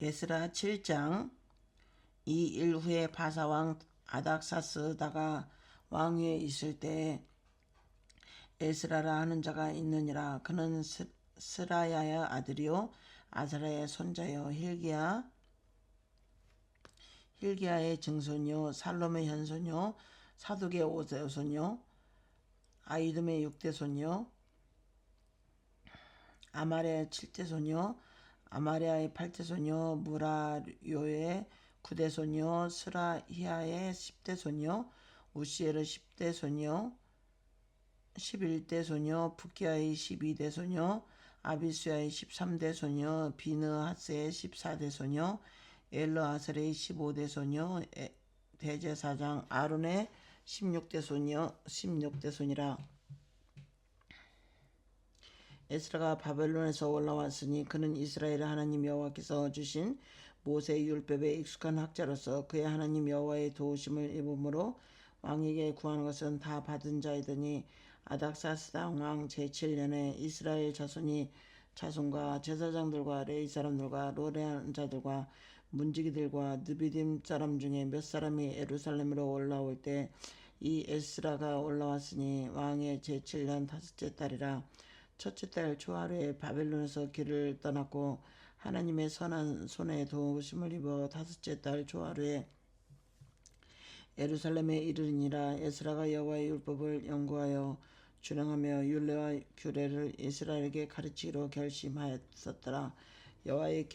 에스라 7장. 이 일 후에 바사왕 아닥사스다가 왕위에 있을 때 에스라라 하는 자가 있느니라. 그는 스라야의 아들이요 아사랴의 손자요 힐기야의 증손이요 살롬의 현손이요 사독의 5대손이요 아이둠의 6대손이요 아마랴의 7대손이요 아마랴의 8대손이요 무라요의 9대손이요 스라히야의 10대손이요 우시엘의 10대손이요 11대손이요 붓기야의 12대손이요 아비수야의 13대손이요 비느하스의 14대손이요 엘르아셀의 15대손이요 대제사장 아론의 16대손이라. 에스라가 바벨론에서 올라왔으니 그는 이스라엘 하나님 여호와께서 주신 모세의 율법에 익숙한 학자로서 그의 하나님 여호와의 도우심을 입음으로 왕에게 구하는 것은 다 받은 자이더니 아닥사스다 왕 제7년에 이스라엘 자손과 제사장들과 레위 사람들과 노래하는 자들과 문지기들과 느비딤 사람 중에 몇 사람이 예루살렘으로 올라올 때 이 에스라가 올라왔으니 왕의 제7년 다섯째 달이라. 첫째 달 초하루에 바벨론에서 길을 떠났고 하나님의 선한 손에 도우심을 입어 다섯째 달 초하루에 예루살렘에 이르니라. 에스라가 여호와의 율법을 연구하여 준행하며 율례와 규례를 이스라엘에게 가르치기로 결심하였었더라. 여호와의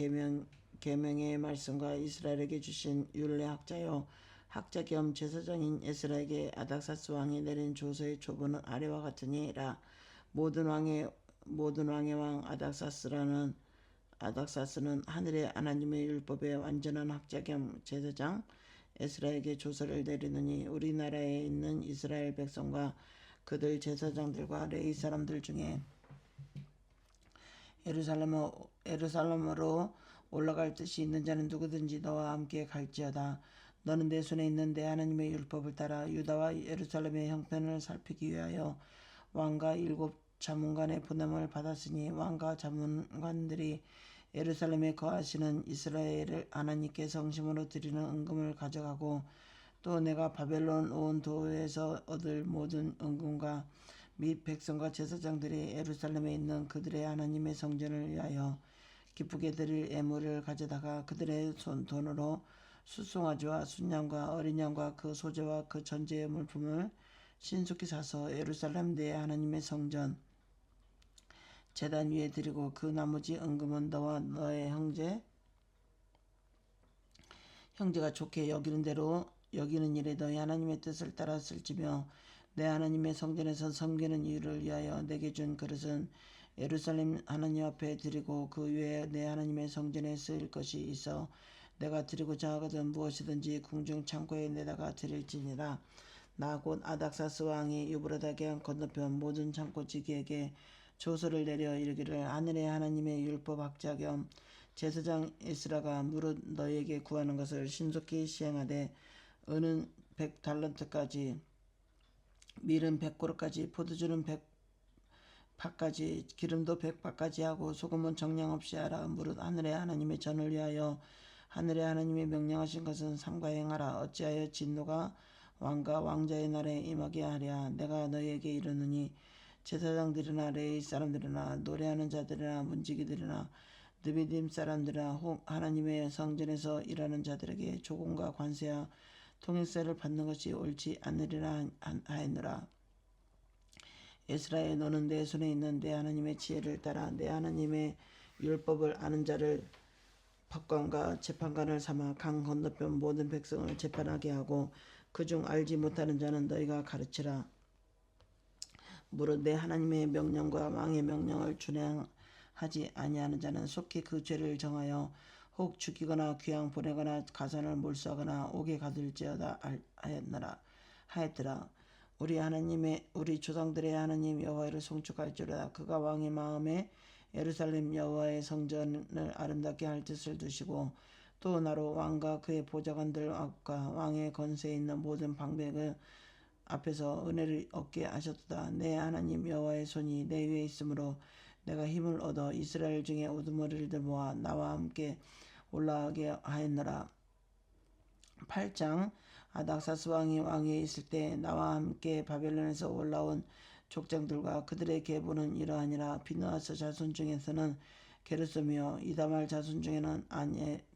계명의 말씀과 이스라엘에게 주신 율례 학자요 학자 겸 제사장인 에스라에게 아닥사스 왕이 내린 조서의 초본은 아래와 같으니라. 모든 왕의 왕 아닥사스는 하늘의 하나님의 율법의 완전한 학자 겸 제사장 에스라에게 조서를 내리느니 우리나라에 있는 이스라엘 백성과 그들 제사장들과 레위 사람들 중에 예루살렘으로 올라갈 뜻이 있는 자는 누구든지 너와 함께 갈지어다. 너는 내 손에 있는 내 하나님의 율법을 따라 유다와 예루살렘의 형편을 살피기 위하여 왕과 7 자문관의 보냄을 받았으니 왕과 자문관들이 예루살렘에 거하시는 이스라엘 하나님께 성심으로 드리는 은금을 가져가고 또 내가 바벨론 온 도에서 얻을 모든 은금과 및 백성과 제사장들이 예루살렘에 있는 그들의 하나님의 성전을 위하여 기쁘게 드릴 예물을 가져다가 그들의 손 돈으로 숫송아지와 순양과 어린 양과 그 소재와 그 전제의 물품을 신속히 사서 예루살렘 내 하나님의 성전 제단 위에 드리고 그 나머지 은금은 너와 너의 형제가 좋게 여기는 대로 여기는 일에 너희 하나님의 뜻을 따라 쓸지며 내 하나님의 성전에서 섬기는 이유를 위하여 내게 준 그릇은 예루살렘 하나님 앞에 드리고 그 외에 내 하나님의 성전에 쓰일 것이 있어 내가 드리고자 하거든 무엇이든지 궁중 창고에 내다가 드릴지니라. 나 곧 아닥사스 왕이 유브라데 강 건너편 모든 창고지기에게 조서를 내려 이르기를 하늘의 하나님의 율법 학자 겸 제사장 에스라가 무릇 너희에게 구하는 것을 신속히 시행하되 은은 100달란트까지 밀은 100고르까지 포도주는 100밭까지 기름도 100밭까지 하고 소금은 정량 없이 하라. 무릇 하늘의 하나님의 전을 위하여 하늘의 하나님이 명령하신 것은 삼가 행하라. 어찌하여 진노가 왕과 왕자의 날에 임하게 하랴. 내가 너희에게 이르노니 제사장들이나 레위 사람들이나 노래하는 자들이나 문지기들이나 느비딤 사람들이나 혹 하나님의 성전에서 일하는 자들에게 조공과 관세와 통일세를 받는 것이 옳지 않으리라 하였노라. 에스라에 너는 내 손에 있는 내 하나님의 지혜를 따라 내 하나님의 율법을 아는 자를 법관과 재판관을 삼아 강 건너편 모든 백성을 재판하게 하고 그중 알지 못하는 자는 너희가 가르치라. 무릇 내 하나님의 명령과 왕의 명령을 준행하지 아니하는 자는 속히 그 죄를 정하여 혹 죽이거나 귀양 보내거나 가산을 몰수하거나 옥에 가둘지어다 하였더라. 우리 조상들의 하나님 여호와를 송축할지로다. 그가 왕의 마음에 예루살렘 여호와의 성전을 아름답게 할 뜻을 두시고 또 나로 왕과 그의 보좌관들과 왕의 건세에 있는 모든 방백을 앞에서 은혜를 얻게 하셨도다. 내 하나님 여호와의 손이 내 위에 있으므로 내가 힘을 얻어 이스라엘 중에 우두머리를 모아 나와 함께 올라가게 하였노라. 8장. 아닥사스 왕이 왕위에 있을 때 나와 함께 바벨론에서 올라온 족장들과 그들의 계보는 이러하니라. 비느하스 자손 중에서는 게르솜이요, 이다말 자손 중에는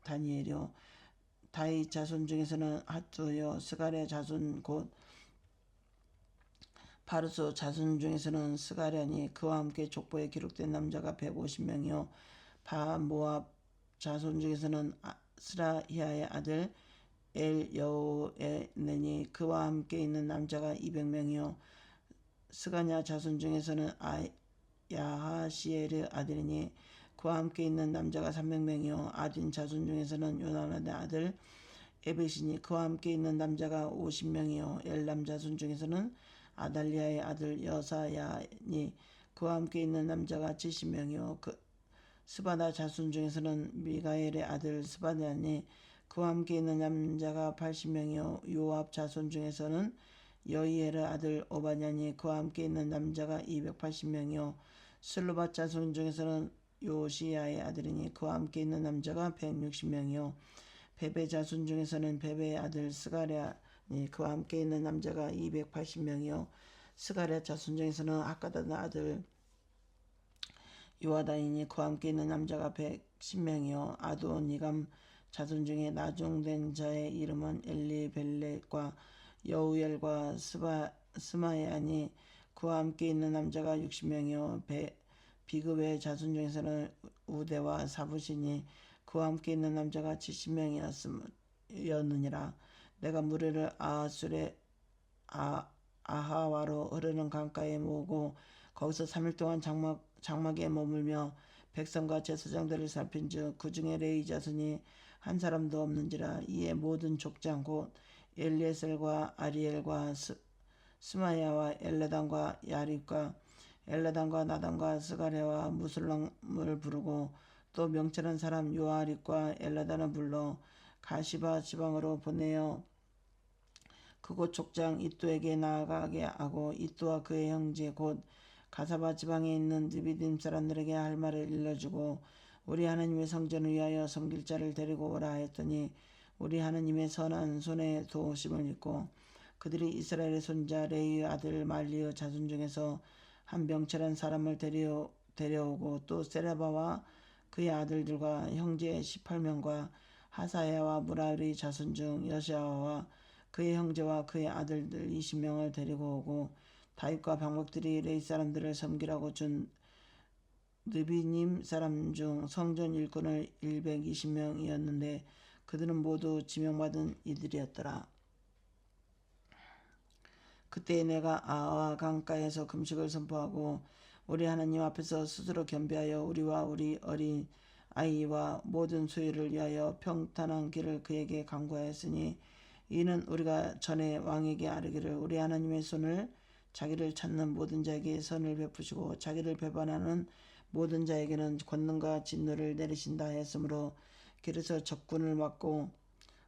다니엘이요, 다윗 자손 중에서는 핫두요, 스가랴 자손 곧 파르소 자손 중에서는 스가랴니 그와 함께 족보에 기록된 남자가 150명이요 바모압 자손 중에서는 스라히아의 아들 엘여호에네니 그와 함께 있는 남자가 200명이요 스가냐 자손 중에서는 야하시엘의 아들이니 그와 함께 있는 남자가 300명이요 아딘 자손 중에서는 요나단의 아들 에벳이니 그와 함께 있는 남자가 50명이요 엘람 자손 중에서는 아달리아의 아들 여사야니 그와 함께 있는 남자가 70명이요 스바다 자손 중에서는 미가엘의 아들 스바냐니 그와 함께 있는 남자가 80명이요 요압 자손 중에서는 여이엘의 아들 오바냐니 그와 함께 있는 남자가 280명이요 슬로밧 자손 중에서는 요시야의 아들이니 그와 함께 있는 남자가 160명이요 베베 자손 중에서는 베베의 아들 스가랴니 그와 함께 있는 남자가 280명이요 스가랴 자손 중에서는 아까다의 아들 요아다이니 그와 함께 있는 남자가 110명이요 아도니감 자손 중에 나중된 자의 이름은 엘리벨렛과 여우엘과 스마야니 그와 함께 있는 남자가 60명이요 비그의 자손 중에서는 우대와 사부시니 그와 함께 있는 남자가 70명이었느니라. 내가 무리를 아하와로 흐르는 강가에 모으고 거기서 3일 동안 장막에 머물며 백성과 제사장들을 살핀즉 그 중에 레위 자손이 한 사람도 없는지라. 이에 모든 족장 곧 엘리에셀과 아리엘과 스마야와 엘레단과 야립과 엘레단과 나단과 스가랴와 무술람을 부르고 또 명철한 사람 요아립과 엘레단을 불러 가시바 지방으로 보내어 그곳 족장 이또에게 나아가게 하고 이또와 그의 형제 곧 가사바 지방에 있는 느비딤 사람들에게 할 말을 일러주고 우리 하나님의 성전을 위하여 섬길 자를 데리고 오라 하였더니 우리 하나님의 선한 손에 도우심을 입고 그들이 이스라엘의 손자 레위의 아들 말리의 자손 중에서 한 명철한 사람을 데려오고 또 세레바와 그의 아들들과 형제 18명과 하사야와 무라리 자손 중 여시아와 그의 형제와 그의 아들들 20명을 데리고 오고 다윗과 방백들이 레위 사람들을 섬기라고 준 느비님 사람 중 성전 일꾼을 120명이었는데 그들은 모두 지명받은 이들이었더라. 그때 내가 아와 강가에서 금식을 선포하고 우리 하나님 앞에서 스스로 겸비하여 우리와 우리 어린 아이와 모든 소유를 위하여 평탄한 길을 그에게 간구하였으니 이는 우리가 전에 왕에게 아뢰기를 우리 하나님의 손을 자기를 찾는 모든 자에게 선을 베푸시고 자기를 배반하는 모든 자에게는 권능과 진노를 내리신다 했으므로 길에서 적군을 막고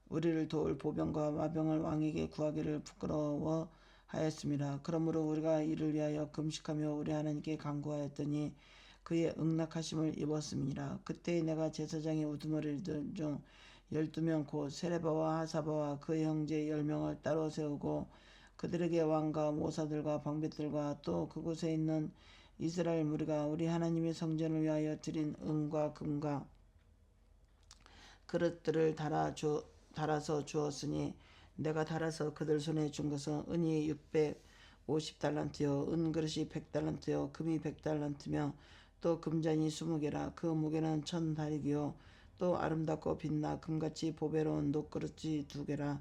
우리를 도울 보병과 마병을 왕에게 구하기를 부끄러워하였습니다. 그러므로 우리가 이를 위하여 금식하며 우리 하나님께 간구하였더니 그의 응낙하심을 입었음이니라. 그때 내가 제사장의 우두머리들 중 12명 곧 세레바와 하사바와 그의 형제 10명을 따로 세우고 그들에게 왕과 모사들과 방백들과 또 그곳에 있는 이스라엘 무리가 우리 하나님의 성전을 위하여 드린 은과 금과 그릇들을 달아서 주었으니 내가 달아서 그들 손에 준 것은 은이 650달란트요 은그릇이 100달란트요 금이 100달란트며 또 금잔이 20개라. 그 무게는 1000다리기요 또 아름답고 빛나 금같이 보배로운 녹그릇이 2개라.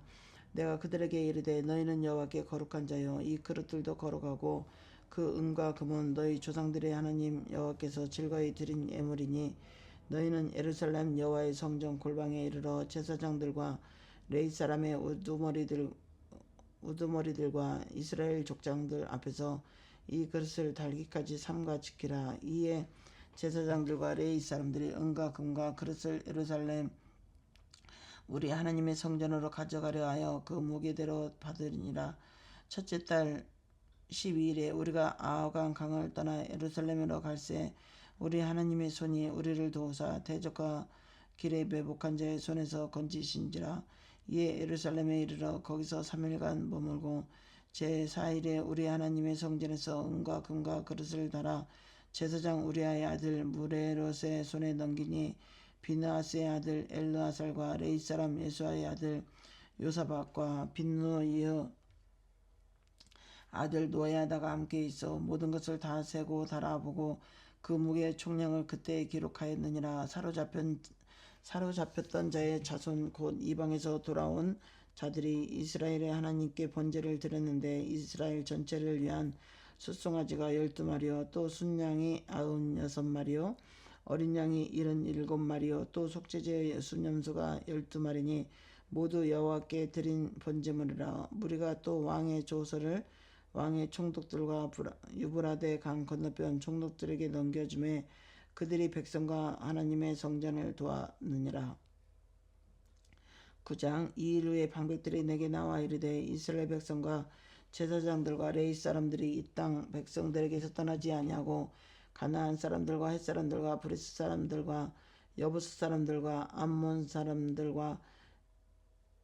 내가 그들에게 이르되 너희는 여호와께 거룩한 자요 이 그릇들도 거룩하고 그 은과 금은 너희 조상들의 하나님 여호와께서 즐거이 드린 예물이니 너희는 예루살렘 여호와의 성전 골방에 이르러 제사장들과 레위 사람의 우두머리들과 이스라엘 족장들 앞에서 이 그릇을 달기까지 삼가 지키라. 이에 제사장들과 레위 사람들이 은과 금과 그릇을 예루살렘 우리 하나님의 성전으로 가져가려 하여 그 무게대로 받으리니라. 첫째 달 12일에 우리가 아하간 강을 떠나 예루살렘으로 갈새 우리 하나님의 손이 우리를 도우사 대적과 길에 매복한 자의 손에서 건지신지라. 이에 예루살렘에 이르러 거기서 3일간 머물고 제4일에 우리 하나님의 성전에서 은과 금과 그릇을 달아 제사장 우리아의 아들 무레롯의 손에 넘기니 비느하스의 아들 엘르아살과 레이 사람 예수아의 아들 요사박과 빈누이의 아들 노야다가 함께 있어 모든 것을 다 세고 달아보고 그 무게 총량을 그때 기록하였느니라. 사로잡혔던 자의 자손 곧 이방에서 돌아온 자들이 이스라엘의 하나님께 번제를 드렸는데 이스라엘 전체를 위한 숫송아지가 12마리요 또 순양이 96마리요 어린 양이 77마리요 또 속죄제의 순염소가 12마리니 모두 여호와께 드린 번제물이라. 무리가 또 왕의 조서를 왕의 총독들과 유브라데 강 건너편 총독들에게 넘겨주매 그들이 백성과 하나님의 성전을 도왔느니라. 9장. 이 일 후에 방백들이 내게 나와 이르되 이스라엘 백성과 제사장들과 레위 사람들이 이 땅 백성들에게서 떠나지 아니하고 가나안 사람들과 헷 사람들과 브리스 사람들과 여부스 사람들과 암몬 사람들과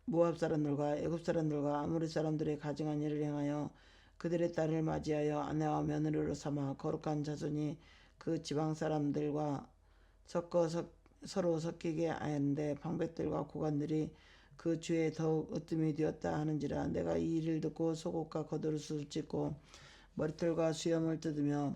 모압 사람들과 애굽 사람들과 아모리 사람들의 가증한 일을 행하여 그들의 딸을 맞이하여 아내와 며느리로 삼아 거룩한 자손이 그 지방 사람들과 서로 섞이게 하였는데 방백들과 고관들이 그 주에 더욱 으뜸이 되었다 하는지라. 내가 이 일을 듣고 속옷과 겉옷을 찢고 머리털과 수염을 뜯으며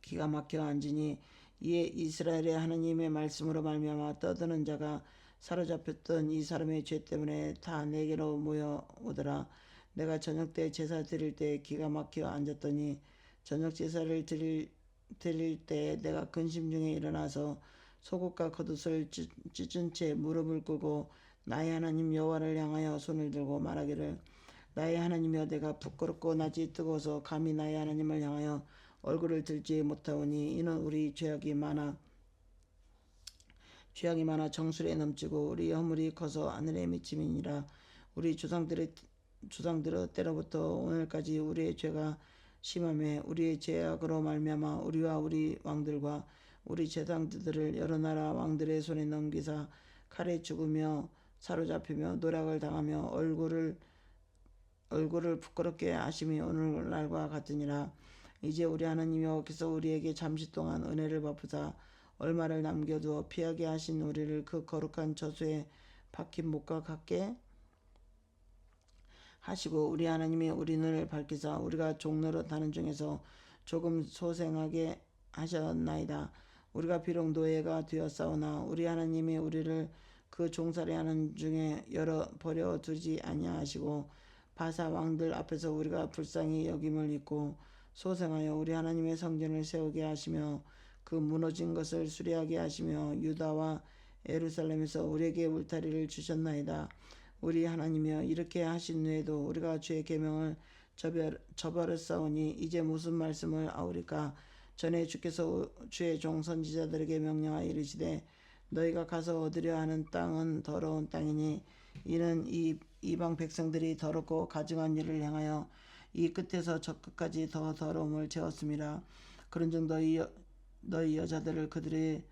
기가 막혀 앉으니 이에 이스라엘의 하나님의 말씀으로 말미암아 떠드는 자가 사로잡혔던 이 사람의 죄 때문에 다 내게로 모여오더라. 내가 저녁 때 제사 드릴 때 기가 막혀 앉았더니 저녁 제사를 드릴 때 내가 근심 중에 일어나서 속옷과 겉옷을 찢은 채 무릎을 꿇고 나의 하나님 여호와를 향하여 손을 들고 말하기를 나의 하나님이여 내가 부끄럽고 낯이 뜨거워서 감히 나의 하나님을 향하여 얼굴을 들지 못하오니 이는 우리 죄악이 많아 정수리에 넘치고 우리 허물이 커서 하늘에 미침이니라. 우리 조상들의 때로부터 오늘까지 우리의 죄가 심하매 우리의 죄악으로 말미암아 우리와 우리 왕들과 우리 제사장들을 여러 나라 왕들의 손에 넘기사 칼에 죽으며 사로잡히며 노략을 당하며 얼굴을 부끄럽게 하심이 오늘날과 같으니라. 이제 우리 하나님 여호와께서 우리에게 잠시 동안 은혜를 베푸사 얼마를 남겨두어 피하게 하신 우리를 그 거룩한 저수에 박힌 못과 같게 하시고 우리 하나님이 우리 눈을 밝히사 우리가 종노릇 하는 중에서 조금 소생하게 하셨나이다. 우리가 비록 노예가 되었사오나 우리 하나님이 우리를 그 종살이하는 중에 버려 두지 아니하시고 바사 왕들 앞에서 우리가 불쌍히 여김을 입고 소생하여 우리 하나님의 성전을 세우게 하시며 그 무너진 것을 수리하게 하시며 유다와 예루살렘에서 우리에게 울타리를 주셨나이다. 우리 하나님이여 이렇게 하신 후에도 우리가 주의 계명을 저버렸사오니 이제 무슨 말씀을 하오리까. 전에 주께서 주의 종 선지자들에게 명령하여 이르시되 너희가 가서 얻으려 하는 땅은 더러운 땅이니 이는 이 이방 백성들이 더럽고 가증한 일을 행하여 이 끝에서 저 끝까지 더 더러움을 채웠음이라. 그런즉 너희 여자들을 그들의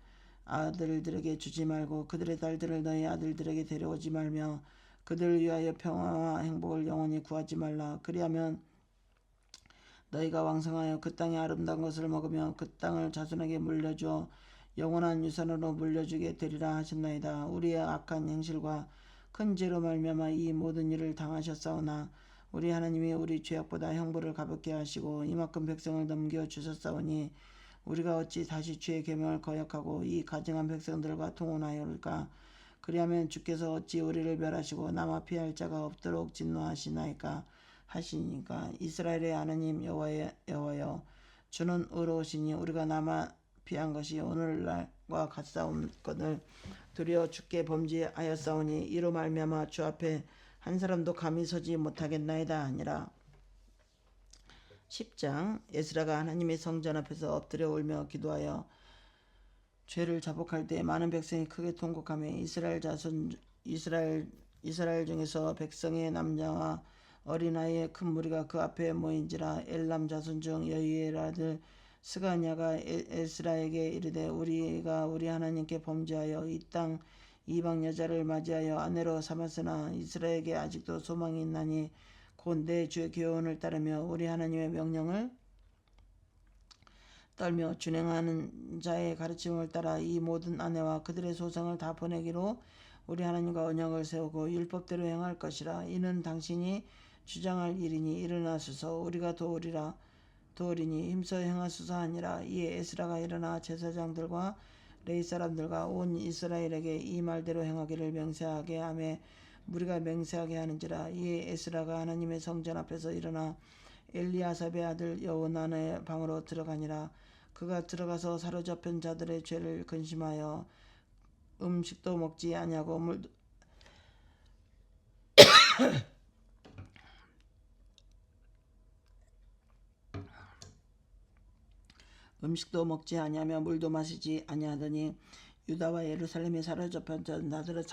아들들에게 주지 말고 그들의 딸들을 너희 아들들에게 데려오지 말며 그들을 위하여 평화와 행복을 영원히 구하지 말라. 그리하면 너희가 왕성하여 그 땅의 아름다운 것을 먹으며 그 땅을 자손에게 물려주어 영원한 유산으로 물려주게 되리라 하셨나이다. 우리의 악한 행실과 큰 죄로 말미암아 이 모든 일을 당하셨사오나 우리 하나님이 우리 죄악보다 형벌을 가볍게 하시고 이만큼 백성을 넘겨주셨사오니 우리가 어찌 다시 주의 계명을 거역하고 이 가증한 백성들과 통혼하여올까. 그리하면 주께서 어찌 우리를 멸하시고 남아 피할 자가 없도록 진노하시나이까 하시니까. 이스라엘의 하나님 여호와여 주는 의로우시니 우리가 남아 피한 것이 오늘날과 같사온거늘 두려워 주께 범죄하였사오니 이로 말미암아 주 앞에 한 사람도 감히 서지 못하겠나이다 하니라. 10장. 에스라가 하나님의 성전 앞에서 엎드려 울며 기도하여 죄를 자복할 때 많은 백성이 크게 통곡하며 이스라엘 중에서 백성의 남자와 어린아이의 큰 무리가 그 앞에 모인지라. 엘람 자손 중 여이엘 아들 스가냐가 에스라에게 이르되 우리가 우리 하나님께 범죄하여 이 땅 이방 여자를 맞이하여 아내로 삼았으나 이스라엘에게 아직도 소망이 있나니 곧 내 주의 교훈을 따르며 우리 하나님의 명령을 떨며 준행하는 자의 가르침을 따라 이 모든 아내와 그들의 소생을 다 보내기로 우리 하나님과 언약을 세우고 율법대로 행할 것이라. 이는 당신이 주장할 일이니 일어나소서 우리가 도우리니 힘써 행하소서 하니라. 이에 에스라가 일어나 제사장들과 레위 사람들과 온 이스라엘에게 이 말대로 행하기를 맹세하게 하며 무리가 맹세하게 하는지라. 이에 에스라가 하나님의 성전 앞에서 일어나 엘리아삽의 아들 여호나의 방으로 들어가니라. 그가 들어가서 사로잡힌 자들의 죄를 근심하여 음식도 먹지 아니하고 음식도 먹지 아니하며 물도 마시지 아니하더니 유다와 예루살렘에 사로잡힌 자들의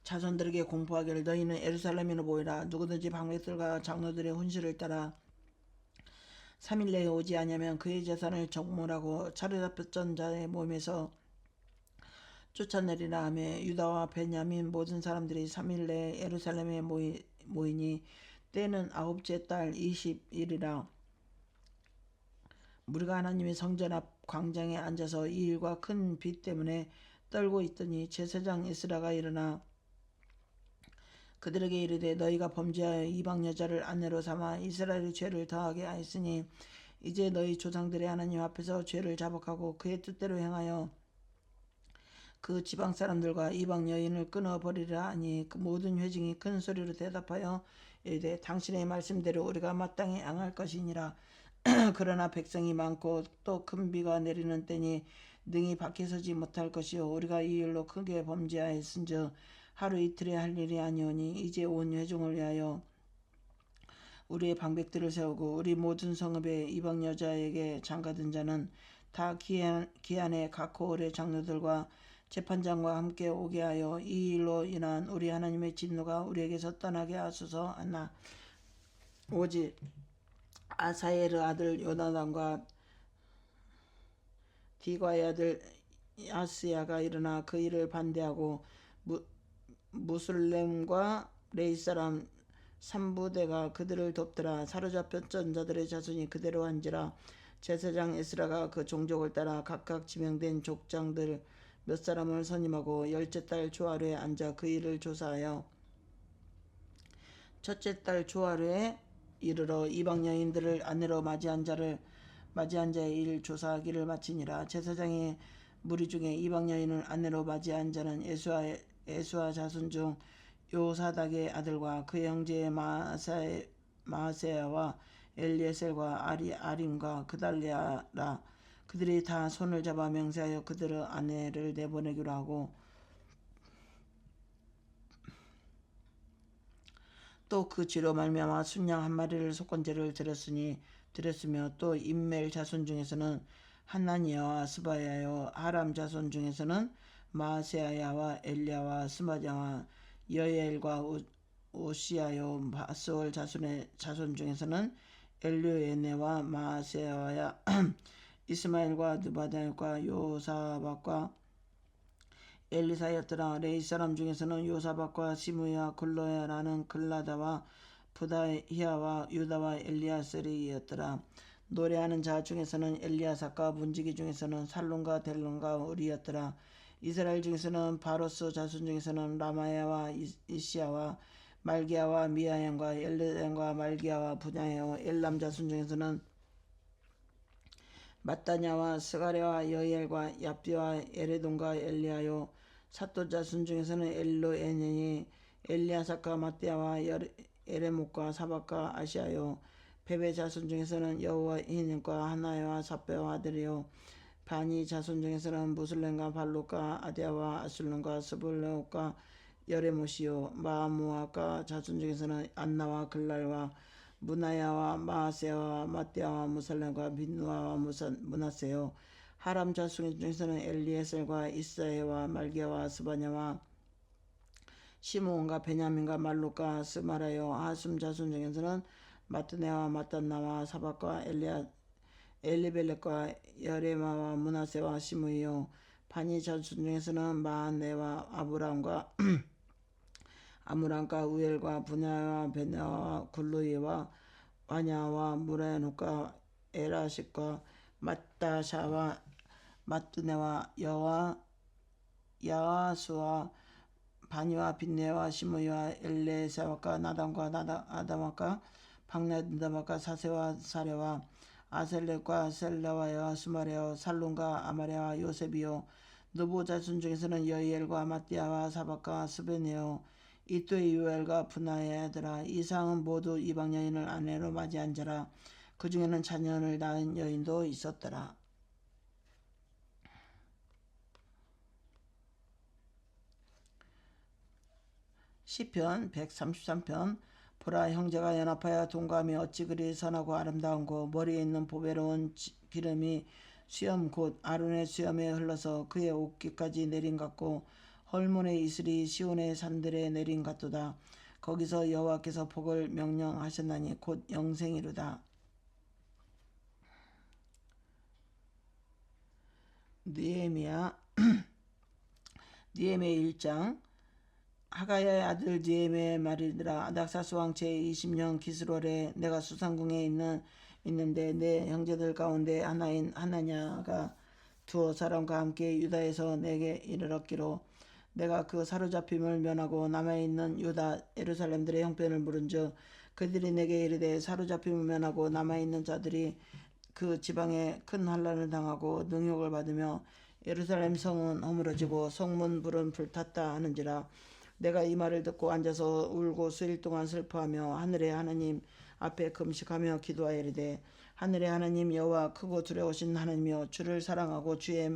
자손들에게 공포하기를 너희는 예루살렘으로 모이라. 누구든지 방백들과 장로들의 훈시를 따라 3일 내에 오지 아니하면 그의 재산을 정몰하고 사로잡혔던 자의 몸에서 쫓아내리라 하며 유다와 베냐민 모든 사람들이 3일 내에 예루살렘에 모이니 때는 아홉째 달 20일이라. 무리가 하나님의 성전 앞 광장에 앉아서 이 일과 큰 비 때문에 떨고 있더니 제사장 에스라가 일어나 그들에게 이르되 너희가 범죄하여 이방 여자를 아내로 삼아 이스라엘의 죄를 더하게 하였으니 이제 너희 조상들의 하나님 앞에서 죄를 자복하고 그의 뜻대로 행하여 그 지방 사람들과 이방 여인을 끊어버리라 하니 그 모든 회중이 큰 소리로 대답하여 이르되 당신의 말씀대로 우리가 마땅히 행할 것이니라. 그러나 백성이 많고 또 큰 비가 내리는 때니 능히 밖에 서지 못할 것이요 우리가 이 일로 크게 범죄하였은즉 하루 이틀에 할 일이 아니오니 이제 온 회중을 위하여 우리의 방백들을 세우고 우리 모든 성읍의 이방 여자에게 장가든 자는 다 기한의 각 고을의 장로들과 재판장과 함께 오게 하여 이 일로 인한 우리 하나님의 진노가 우리에게서 떠나게 하소서 하나 오직 아사엘의 아들 요나단과 디과의 아들 야스야가 일어나 그 일을 반대하고 무슬렘과 레이 사람 3부대가 그들을 돕더라. 사로잡혔던 자들의 자손이 그대로 한지라. 제사장 에스라가 그 종족을 따라 각각 지명된 족장들 몇 사람을 선임하고 10째 달 초하루에 앉아 그 일을 조사하여 첫째 달 초하루에 이르러 이방 여인들을 아내로 맞이한 자의 일 조사하기를 마치니라. 제사장의 무리 중에 이방 여인을 아내로 맞이한 자는 에수아 자손 중 요사닥의 아들과 그의 형제 마세야와 엘리에셀과 아림과 그달리아라. 그들이 다 손을 잡아 맹세하여 그들의 아내를 내보내기로 하고 또 그 죄로 말미암아 순양 한 마리를 속건제를 드렸으며 또 임멜 자손 중에서는 하나니아와 스바야요 하람 자손 중에서는 마세야와 엘리야와 스마자와 여엘과 오시아요 바스올 자손 중에서는 엘류에네와 마세야와 이스마엘과 느바단과 요사박과 엘리사였더라. 레이 사람 중에서는 요사박과 시므야 글로야라는 글라다와 부다히야와 유다와 엘리아셀이었더라. 노래하는 자 중에서는 엘리아삭과 문지기 중에서는 살론과 델론과 우리였더라. 이스라엘 중에서는 바로스 자손 중에서는 라마야와 이시야와 말기야와 미야양과 엘르양과 말기야와 분야요 엘람 자손 중에서는 마따냐와 스가랴와 여이엘과 야비와 에레돈과 엘리야요 사또 자손 중에서는 엘로에니 엘리아삭과 마띠아와 에레목과 사박과 아시아요 베베 자손 중에서는 여호와 히님과 하나야와 사베와 아들이요 바니 자손 중에서는 무슬렘과 발록과 아디아와 아술론과 스불레옥과 여레모시요 마무아과 자손 중에서는 안나와 글랄과 무나야와 마아세와 마띠아와 무살렘과 빈누아와 무나세요 하람 자손 중에서는 엘리에셀과 이스라엘과 말기야와 스바냐와 시므온과 베냐민과 말룩과 스마라요. 하숨 자손 중에서는 마뜨네와 마탄나와 사박과 엘리벨렉과 여레마와 문하세와 시므이요. 바니 자손 중에서는 마네와 아무람과 우엘과 분야와 베나와 굴루이와 와냐와 무라노과 에라식과 마따샤와 마뜨네와 야와수와 바니와 빈네와 시므이와 엘레사와과 나단과 아담와과 박나다마과 사세와 사레와 아셀렉과 셀라와와 수마레와 살론과 아마레와 요셉이요. 누보 자손 중에서는 여이엘과 마띠아와 사박과 스베네요. 이또의 요엘과 분하의 아들아. 이상은 모두 이방 여인을 아내로 맞이한 자라. 그 중에는 자녀를 낳은 여인도 있었더라. 시편 133편. 보라, 형제가 연합하여 동감하며 어찌 그리 선하고 아름다운고. 머리에 있는 보배로운 기름이 수염 곧 아론의 수염에 흘러서 그의 옷깃까지 내린 같고 헐몬의 이슬이 시온의 산들에 내린 같도다. 거기서 여호와께서 복을 명령하셨나니 곧 영생이로다. 느헤미야 1장. 하가야의 아들 느헤미야의 말이더라. 아닥사스 왕 제20년 기스롤에 내가 수상궁에 있는데 내 형제들 가운데 하나인 하나냐가 두어 사람과 함께 유다에서 내게 이르렀기로 내가 그 사로잡힘을 면하고 남아있는 유다 예루살렘들의 형편을 물은즉 그들이 내게 이르되 사로잡힘을 면하고 남아있는 자들이 그 지방에 큰 환난을 당하고 능욕을 받으며 예루살렘 성은 허물어지고 성문 불은 불탔다 하는지라. 내가 이 말을 듣고 앉아서 울고 수일 동안 슬퍼하며 하늘의 하나님 앞에 금식하며 기도하이르되 하늘의 하나님 여호와 크고 두려우신 하나님이여 주를 사랑하고 주의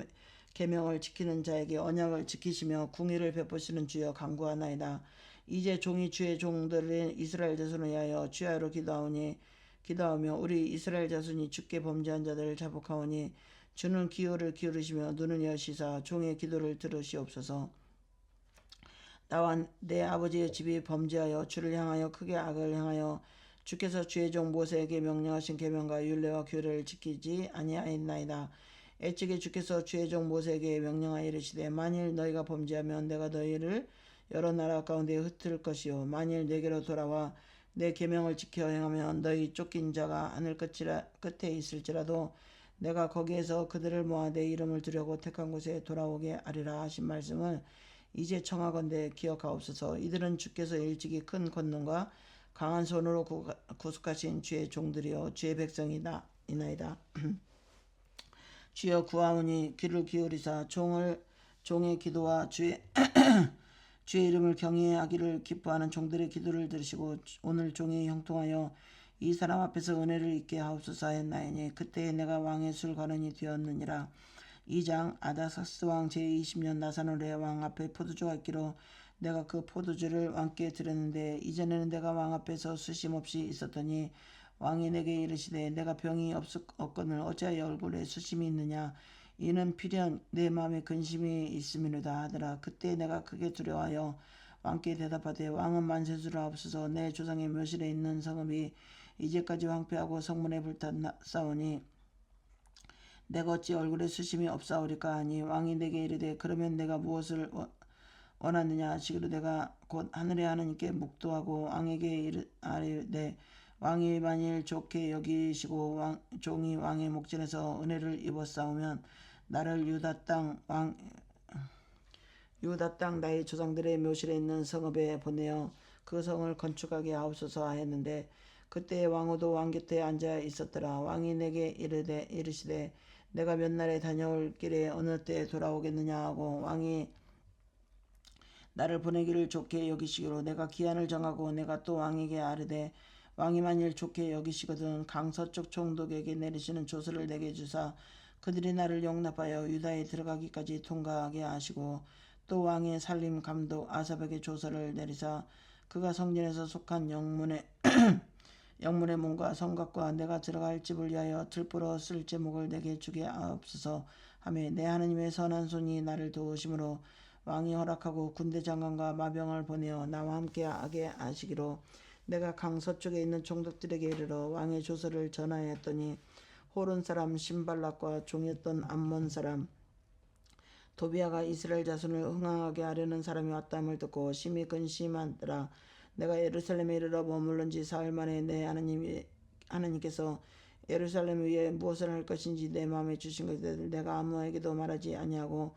계명을 지키는 자에게 언약을 지키시며 궁의를 베푸시는 주여 간구하나이다. 이제 종이 주의 종들인 이스라엘 자손을 위하여 주야로 기도하며 우리 이스라엘 자손이 주께 범죄한 자들을 자복하오니 주는 귀를 기울이시며 눈을 여시사 종의 기도를 들으시옵소서. 나와 내 아버지의 집이 범죄하여 주를 향하여 크게 악을 행하여 주께서 주의 종 모세에게 명령하신 계명과 율례와 규례를 지키지 아니하였나이다. 애찍에 주께서 주의 종 모세에게 명령하여 이르시되 만일 너희가 범죄하면 내가 너희를 여러 나라 가운데 흩을 것이요 만일 내게로 돌아와 내 계명을 지켜 행하면 너희 쫓긴 자가 하늘 끝에 있을지라도 내가 거기에서 그들을 모아 내 이름을 두려고 택한 곳에 돌아오게 하리라 하신 말씀을 이제 청하건대 기억하옵소서. 이들은 주께서 일찍이 큰 권능과 강한 손으로 구속하신 주의 종들이요 주의 백성이나이다. 주여 구하오니 귀를 기울이사 종의 기도와 주의 이름을 경외하기를 기뻐하는 종들의 기도를 들으시고 오늘 종이 형통하여 이 사람 앞에서 은혜를 입게 하옵소서 하였나이니 그때에 내가 왕의 술관원이 되었느니라. 2장. 아닥사스 왕 제20년 나사노레 왕 앞에 포도주가 있기로 내가 그 포도주를 왕께 드렸는데 이전에는 내가 왕 앞에서 수심없이 있었더니 왕이 내게 이르시되 내가 병이 없거늘 어찌하여 얼굴에 수심이 있느냐. 이는 필연 내 마음에 근심이 있음이로다 하더라. 그때 내가 크게 두려워하여 왕께 대답하되 왕은 만세주라옵소서. 내 조상의 묘실에 있는 성읍이 이제까지 황폐하고 성문에 불탔사오니 내가 어찌 얼굴에 수심이 없사오리까 하니 왕이 내게 이르되 그러면 내가 무엇을 원하느냐 하시기로 내가 곧 하늘의 하나님께 묵도하고 왕에게 아뢰되 왕이 만일 좋게 여기시고 종이 왕의 목전에서 은혜를 입었사오면 나를 유다 땅 나의 조상들의 묘실에 있는 성읍에 보내어 그 성을 건축하게 하옵소서 하였는데 그때 왕후도 왕 곁에 앉아 있었더라. 왕이 내게 이르시되 내가 몇 날에 다녀올 길에 어느 때 돌아오겠느냐 하고 왕이 나를 보내기를 좋게 여기시기로 내가 기한을 정하고 내가 또 왕에게 아뢰되 왕이 만일 좋게 여기시거든 강서쪽 총독에게 내리시는 조서를 내게 주사 그들이 나를 용납하여 유다에 들어가기까지 통과하게 하시고 또 왕의 살림 감독 아삽에게 조서를 내리사 그가 성전에서 속한 영문의 문과 성곽과 내가 들어갈 집을 위하여 들보러 쓸 제목을 내게 주게 하옵소서 하며 내 하나님의 선한 손이 나를 도우심으로 왕이 허락하고 군대 장관과 마병을 보내어 나와 함께 하게 하시기로 내가 강 서쪽에 있는 총독들에게 이르러 왕의 조서를 전하였더니 호른 사람 신발락과 종이었던 암몬 사람 도비아가 이스라엘 자손을 흥황하게 하려는 사람이 왔다함을 듣고 심히 근심하더라. 내가 예루살렘에 이르러 머물른 지 사흘 만에 내 하나님께서 예루살렘 위에 무엇을 할 것인지 내 마음에 주신 것을 내가 아무에게도 말하지 아니하고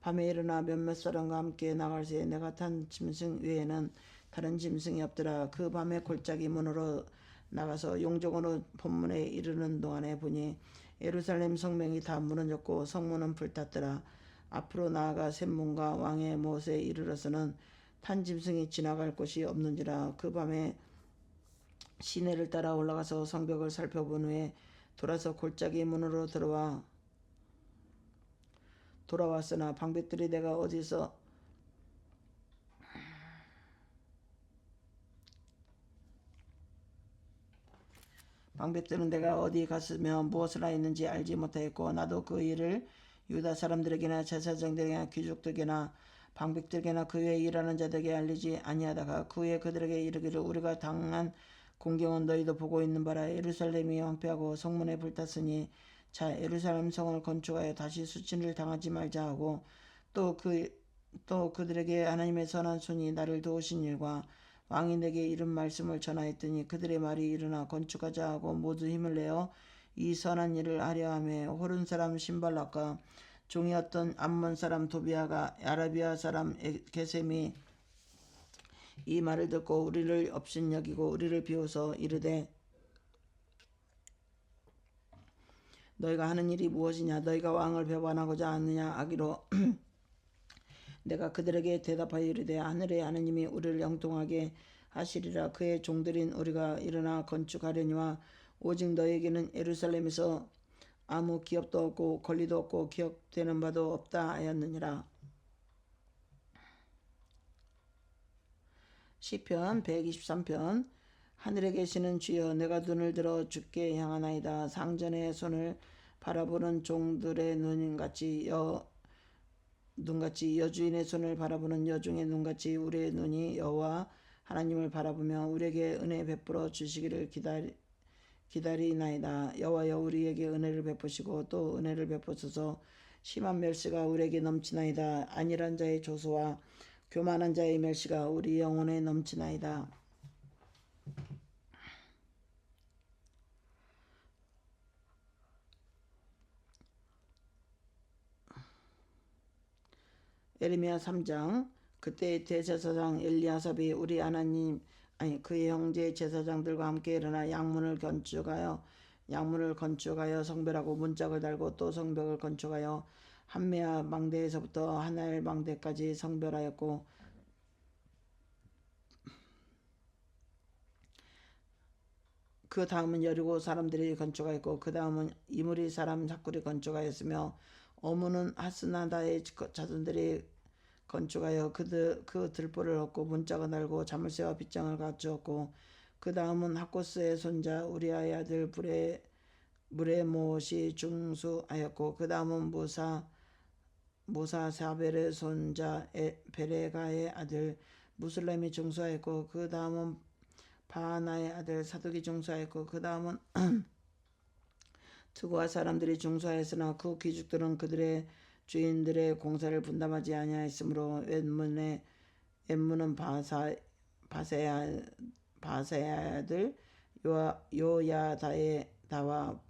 밤에 일어나 몇몇 사람과 함께 나갈새 내가 탄 짐승 외에는 다른 짐승이 없더라. 그 밤에 골짜기 문으로 나가서 용적으로 본문에 이르는 동안에 보니 예루살렘 성명이 다 무너졌고 성문은 불탔더라. 앞으로 나아가 샘문과 왕의 못에 이르러서는 탄 짐승이 지나갈 곳이 없는지라. 그 밤에 시내를 따라 올라가서 성벽을 살펴본 후에 돌아서 골짜기 문으로 돌아왔으나 방백들이 내가 어디 갔으며 무엇을 하였는지 알지 못하였고 나도 그 일을 유다 사람들에게나 제사장들에게나 귀족들에게나 방백들에게나 그 외에 일하는 자들에게 알리지 아니하다가 그 후에 그들에게 이르기를 우리가 당한 공경은 너희도 보고 있는 바라. 예루살렘이 황폐하고 성문에 불탔으니 자 예루살렘 성을 건축하여 다시 수치를 당하지 말자 하고 또 그들에게 하나님의 선한 손이 나를 도우신 일과 왕이 내게 이른 말씀을 전하였더니 그들의 말이 일어나 건축하자 하고 모두 힘을 내어 이 선한 일을 하려 하며 호른 사람 신발락과 종이었던 암몬 사람 도비아가 아라비아 사람 게셈이 이 말을 듣고 우리를 업신여기고 우리를 비웃어 이르되 너희가 하는 일이 무엇이냐 너희가 왕을 배반하고자 하느냐 하기로 내가 그들에게 대답하여 이르되 하늘의 하나님이 우리를 형통하게 하시리라. 그의 종들인 우리가 일어나 건축하려니와 오직 너희에게는 예루살렘에서 아무 기업도 없고 권리도 없고 기억되는 바도 없다 하였느니라. 시편 123편 하늘에 계시는 주여 내가 눈을 들어 주께 향하나이다. 상전의 손을 바라보는 종들의 눈같이 여주인의 손을 바라보는 여종의 눈같이 우리의 눈이 여호와 하나님을 바라보며 우리에게 은혜 베풀어 주시기를 기다리나이다. 여호와여 우리에게 은혜를 베푸시고 또 은혜를 베푸소서. 심한 멸시가 우리에게 넘치나이다. 안일한 자의 조소와 교만한 자의 멸시가 우리 영혼에 넘치나이다. 에레미야 3장 그때 대제사장 엘리야삽이 우리 하나님 그의 형제 제사장들과 함께 일어나 양문을 건축하여 성벽하고 문짝을 달고 또 성벽을 건축하여 한메아 망대에서부터 하나엘 망대까지 성별하였고 그 다음은 여리고 사람들이 건축하였고 그 다음은 이무리 사람 삭굴이 건축하였으며 어무는 하스나다의 자손들이 건축하여 그 들보를 얻고 문짝을 달고 자물쇠와 빗장을 갖추었고 그 다음은 하코스의 손자 우리아의 아들 무레못이 중수하였고 그 다음은 모사사벨의 손자 베레가의 아들 무슬렘이 중수하였고 그 다음은 바하나의 아들 사독이 중수하였고 그 다음은 두고아 사람들이 중수하였으나 그 귀족들은 그들의 주인들의 공사를 분담하지 아니하였으므로 웬문은 바세의 아들 요야다와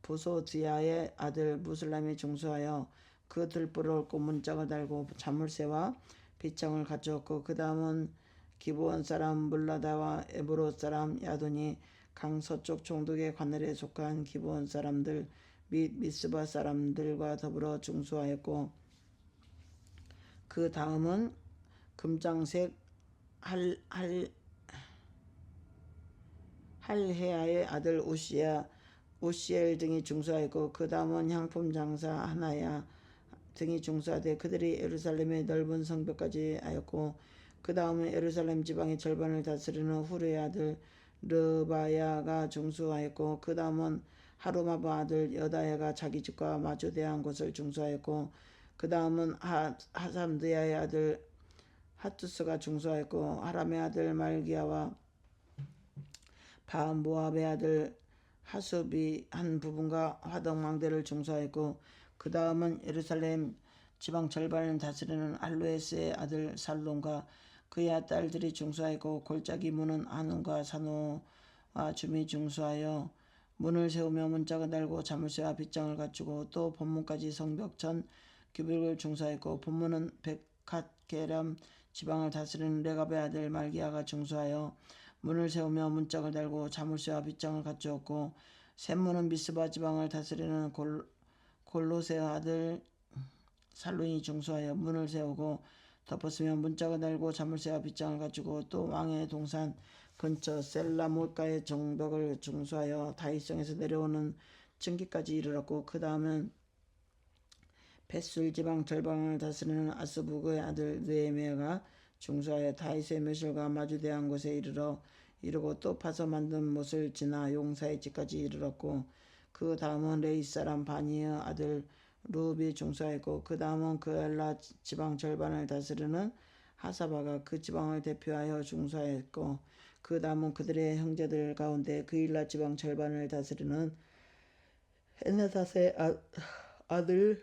부소드야의 아들 무슬람이 중수하여 그 들보를 얹고 문짝을 달고 자물쇠와 빗장을 갖추었고 그 다음은 기브온 사람 물라다와 에브롯 사람 야돈이 강 서쪽 총독의 관할에 속한 기브온 사람들 및 미스바 사람들과 더불어 중수하였고 그 다음은 금장색 할헤아의 아들 우시엘 등이 중수하였고 그 다음은 향품 장사 하나야 등이 중수하되 그들이 예루살렘의 넓은 성벽까지 하였고 그 다음은 예루살렘 지방의 절반을 다스리는 후르의 아들 르바야가 중수하였고 그 다음은 하루마브 아들 여다야가 자기 집과 마주대한 곳을 중수하였고 그 다음은 하삼드야의 아들 하투스가 중수하였고 하람의 아들 말기야와 바모압의 아들 하숲이 한 부분과 화덕망대를 중수하였고 그 다음은 예루살렘 지방 절반을 다스리는 알로에스의 아들 살론과 그의 딸들이 중수하였고 골짜기 문은 한운과 산호와 줌이 중수하여 문을 세우며 문짝을 달고 자물쇠와 빗장을 갖추고 또 본문까지 성벽 전 규빗을 중수하였고 본문은 백갓게람 지방을 다스리는 레갑의 아들 말기야가 중수하여 문을 세우며 문짝을 달고 자물쇠와 빗장을 갖추었고 샘문은 미스바 지방을 다스리는 골로새 아들 살론이 중수하여 문을 세우고 덮었으며 문짝을 달고 자물쇠와 빗장을 갖추고 또 왕의 동산 근처 셀라몰가의 정벽을 중수하여 다윗성에서 내려오는 층기까지 이르렀고 그 다음은 벳술 지방 절방을 다스리는 아스부그의 아들 느헤미야가 중수하여 다윗의 묘실과 마주대한 곳에 이르고 또 파서 만든 못을 지나 용사의 집까지 이르렀고 그 다음은 레이 사람 바니의 아들 루흡이 중수하였고 그 다음은 그엘라 지방 절반을 다스리는 하사바가 그 지방을 대표하여 중수하였고 그 다음은 그들의 형제들 가운데 그일라 지방 절반을 다스리는 헤나닷의 아들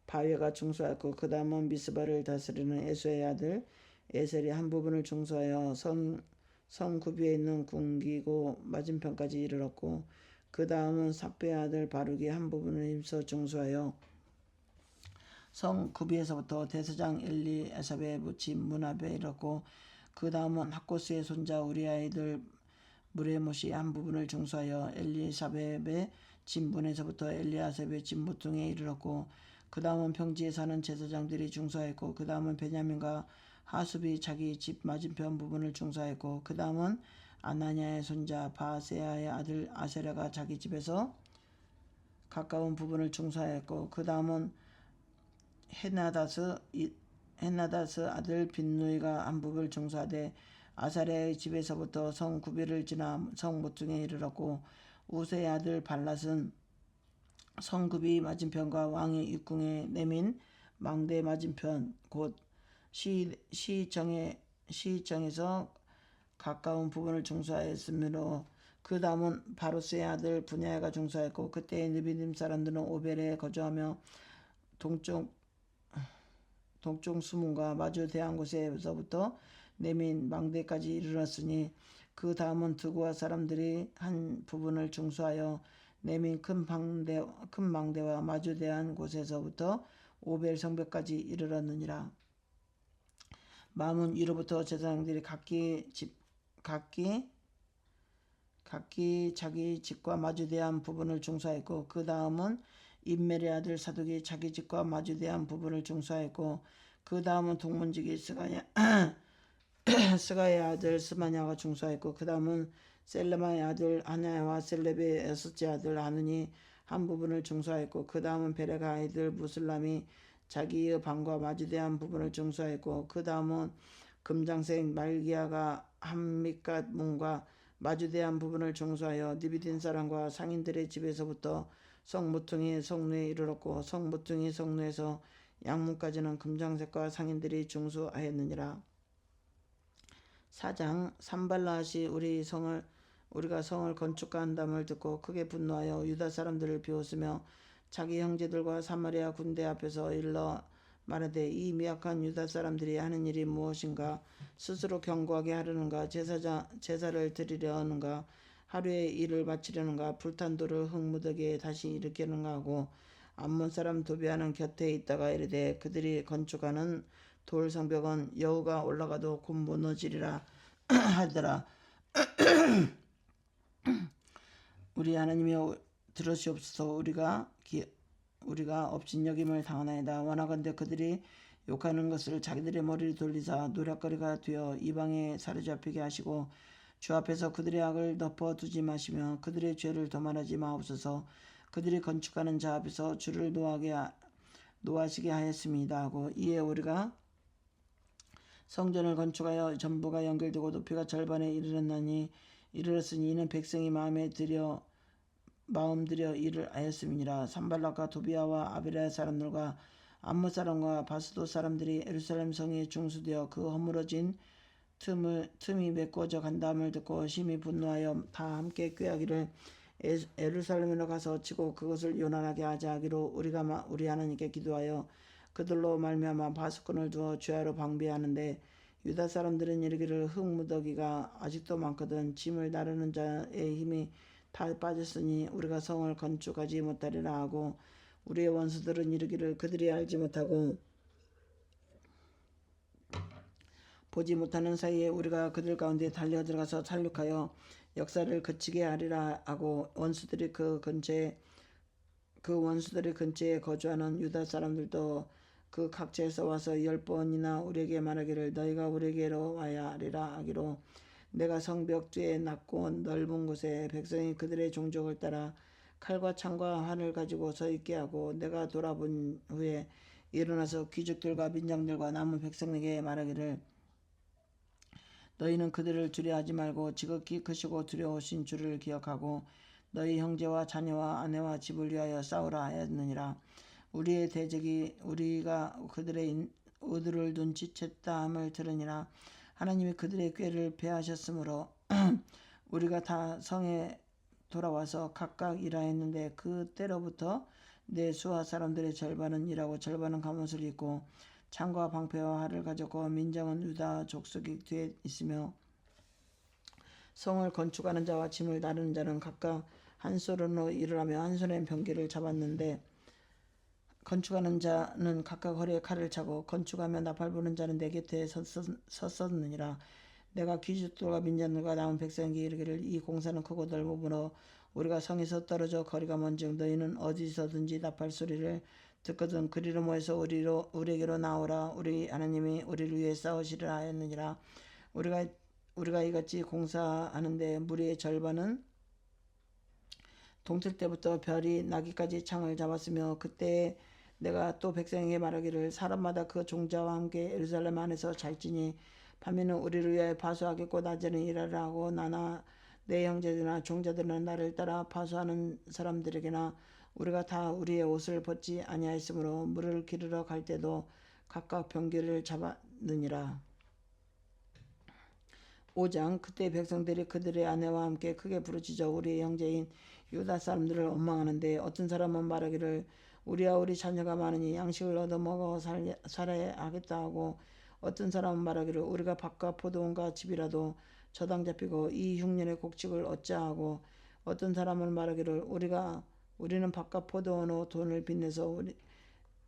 바위가 중수하였고 그 다음은 미스바를 다스리는 에수의 아들 에셀이 한 부분을 중수하여 성 구비에 있는 궁기고 맞은편까지 이르렀고 그 다음은 삭베의 아들 바룩이 한 부분을 힘써 중수하여 성 구비에서부터 대서장 엘리에삽에 붙인 문 앞에 이르렀고 그 다음은 학고스의 손자 우리아의 아들 무레못이 한 부분을 중수하여 엘리사벳의 진문에서부터 엘리아삽의 진보퉁에 이르렀고 그 다음은 평지에 사는 제사장들이 중수하였고 그 다음은 베냐민과 하숲이 자기 집 맞은편 부분을 중수하였고 그 다음은 아나니아의 손자 바세야의 아들 아세랴가 자기 집에서 가까운 부분을 중수하였고 그 다음은 헤나다스 아들 빈누이가 한 부분을 중수하되 아사랴의 집에서부터 성 구비를 지나 성 모퉁에 이르렀고 우세의 아들 발랏은 성 구비 맞은편과 왕의 입궁에 내민 망대 맞은편 곧 시정에서 가까운 부분을 중수하였으므로 그 다음은 바로스의 아들 분야가 중수하였고 그때 느비딤 사람들은 오벨에 거주하며 동쪽 수문과 마주 대한 곳에서부터 내민 망대까지 이르렀으니 그 다음은 드고아 사람들이 한 부분을 중수하여 내민 큰 망대와 마주 대한 곳에서부터 오벨 성벽까지 이르렀느니라. 마문 위로부터 제사장들이 각기 자기 집과 마주대한 부분을 중수하였고 그 다음은 임멜의 아들 사독이 자기 집과 마주대한 부분을 중수하였고 그 다음은 동문지기 스가의 아들 스마냐가 중수하였고 그 다음은 셀레마의 아들 하냐와 셀렙의 여섯째 아들 하눈이 한 부분을 중수하였고 그 다음은 베레가 아이들 무슬람이 자기의 방과 마주대한 부분을 중수하였고 그 다음은 금장색 말기야가 함미갓 문과 마주대한 부분을 중수하여 니비딘 사람과 상인들의 집에서부터 성모퉁이 성루에 이르렀고 성모퉁이 성루에서 양문까지는 금장색과 상인들이 중수하였느니라. 4장 산발라앗이 우리가 성을 건축한담을 듣고 크게 분노하여 유다 사람들을 비웃으며 자기 형제들과 사마리아 군대 앞에서 일러 말하되 이 미약한 유다 사람들이 하는 일이 무엇인가 스스로 견고하게 하려는가 제사를 드리려 하는가 하루의 일을 마치려는가 불탄 돌을 흙무더기에 다시 일으키는가 하고 암몬 사람 도비아는 곁에 있다가 이르되 그들이 건축하는 돌 성벽은 여우가 올라가도 곧 무너지리라 하더라. 우리 하나님이여 들으시옵소서. 우리가 업신여김을 당하나이다. 원하건대 그들이 욕하는 것을 자기들의 머리를 돌리사 노략거리가 되어 이방에 사로잡히게 하시고 주 앞에서 그들의 악을 덮어두지 마시며 그들의 죄를 더 말하지 마옵소서. 그들이 건축하는 자 앞에서 주를 노하시게 하였습니다 하고 이에 우리가 성전을 건축하여 전부가 연결되고 높이가 절반에 이르렀으니 이는 백성이 마음에 들여 마음 들여 일을 하였음이니라. 산발락과 도비아와 아비라 사람들과 암몬 사람과 바스도 사람들이 예루살렘 성에 중수되어 그 허물어진 틈이 메꿔져 간다함을 듣고 심히 분노하여 다 함께 꾀하기를 예루살렘으로 가서 치고 그것을 요란하게 하자 하기로 우리가 우리 하나님께 기도하여 그들로 말미암아 파수꾼을 두어 주야로 방비하는데 유다 사람들은 이르기를 흙무더기가 아직도 많거든 짐을 나르는 자의 힘이 다 빠졌으니 우리가 성을 건축하지 못하리라 하고 우리의 원수들은 이르기를 그들이 알지 못하고 보지 못하는 사이에 우리가 그들 가운데 달려 들어가서 살육하여 역사를 그치게 하리라 하고 원수들이 근처에 거주하는 유다 사람들도 그 각지에서 와서 10번이나 우리에게 말하기를 너희가 우리에게로 와야 하리라 하기로 내가 성벽 뒤에 낮고 넓은 곳에 백성이 그들의 종족을 따라 칼과 창과 활을 가지고 서 있게 하고 내가 돌아본 후에 일어나서 귀족들과 민장들과 남은 백성에게 말하기를 너희는 그들을 두려워하지 말고 지극히 크시고 두려우신 주를 기억하고 너희 형제와 자녀와 아내와 집을 위하여 싸우라 하였느니라. 우리의 대적이 우리가 그들의 의도를 눈치챘다함을 들으니라. 하나님이 그들의 꾀를 패하셨으므로 우리가 다 성에 돌아와서 각각 일하였는데 그때로부터 내 수하 사람들의 절반은 일하고 절반은 갑옷을 입고 창과 방패와 활을 가졌고 민정은 유다 족속이 뒤에 있으며 성을 건축하는 자와 짐을 나르는 자는 각각 한 손으로 일을 하며 한 손에 병기를 잡았는데 건축하는 자는 각각 허리에 칼을 차고 건축하며 나팔 부는 자는 내 곁에 섰었느니라. 내가 귀족들과 민장들과 남은 백성에게 이르기를 이 공사는 크고 넓으므로 우리가 성에서 떨어져 거리가 먼즉 너희는 어디서든지 나팔 소리를 듣거든 그리로 모여서 우리에게로 나오라. 우리 하나님이 우리를 위해 싸우시리라 하였느니라. 우리가 이같이 공사하는데 무리의 절반은 동틀 때부터 별이 나기까지 창을 잡았으며 그때 내가 또 백성에게 말하기를 사람마다 그 종자와 함께 예루살렘 안에서 잘지니 밤에는 우리를 위하여 파수하겠고 낮에는 일하라 하고 나나 내 형제들이나 종자들은 나를 따라 파수하는 사람들에게나 우리가 다 우리의 옷을 벗지 아니하였으므로 물을 기르러 갈 때도 각각 병기를 잡았느니라. 5장 그때 백성들이 그들의 아내와 함께 크게 부르짖어 우리의 형제인 유다 사람들을 원망하는데 어떤 사람은 말하기를 우리와 우리 자녀가 많으니 양식을 얻어먹어 살아야 하겠다 하고 어떤 사람은 말하기를 우리가 밭과 포도원과 집이라도 저당 잡히고 이 흉년의 곡식을 얻자 하고 어떤 사람은 말하기를 우리는 밭과 포도원으로 돈을 빚내서 우리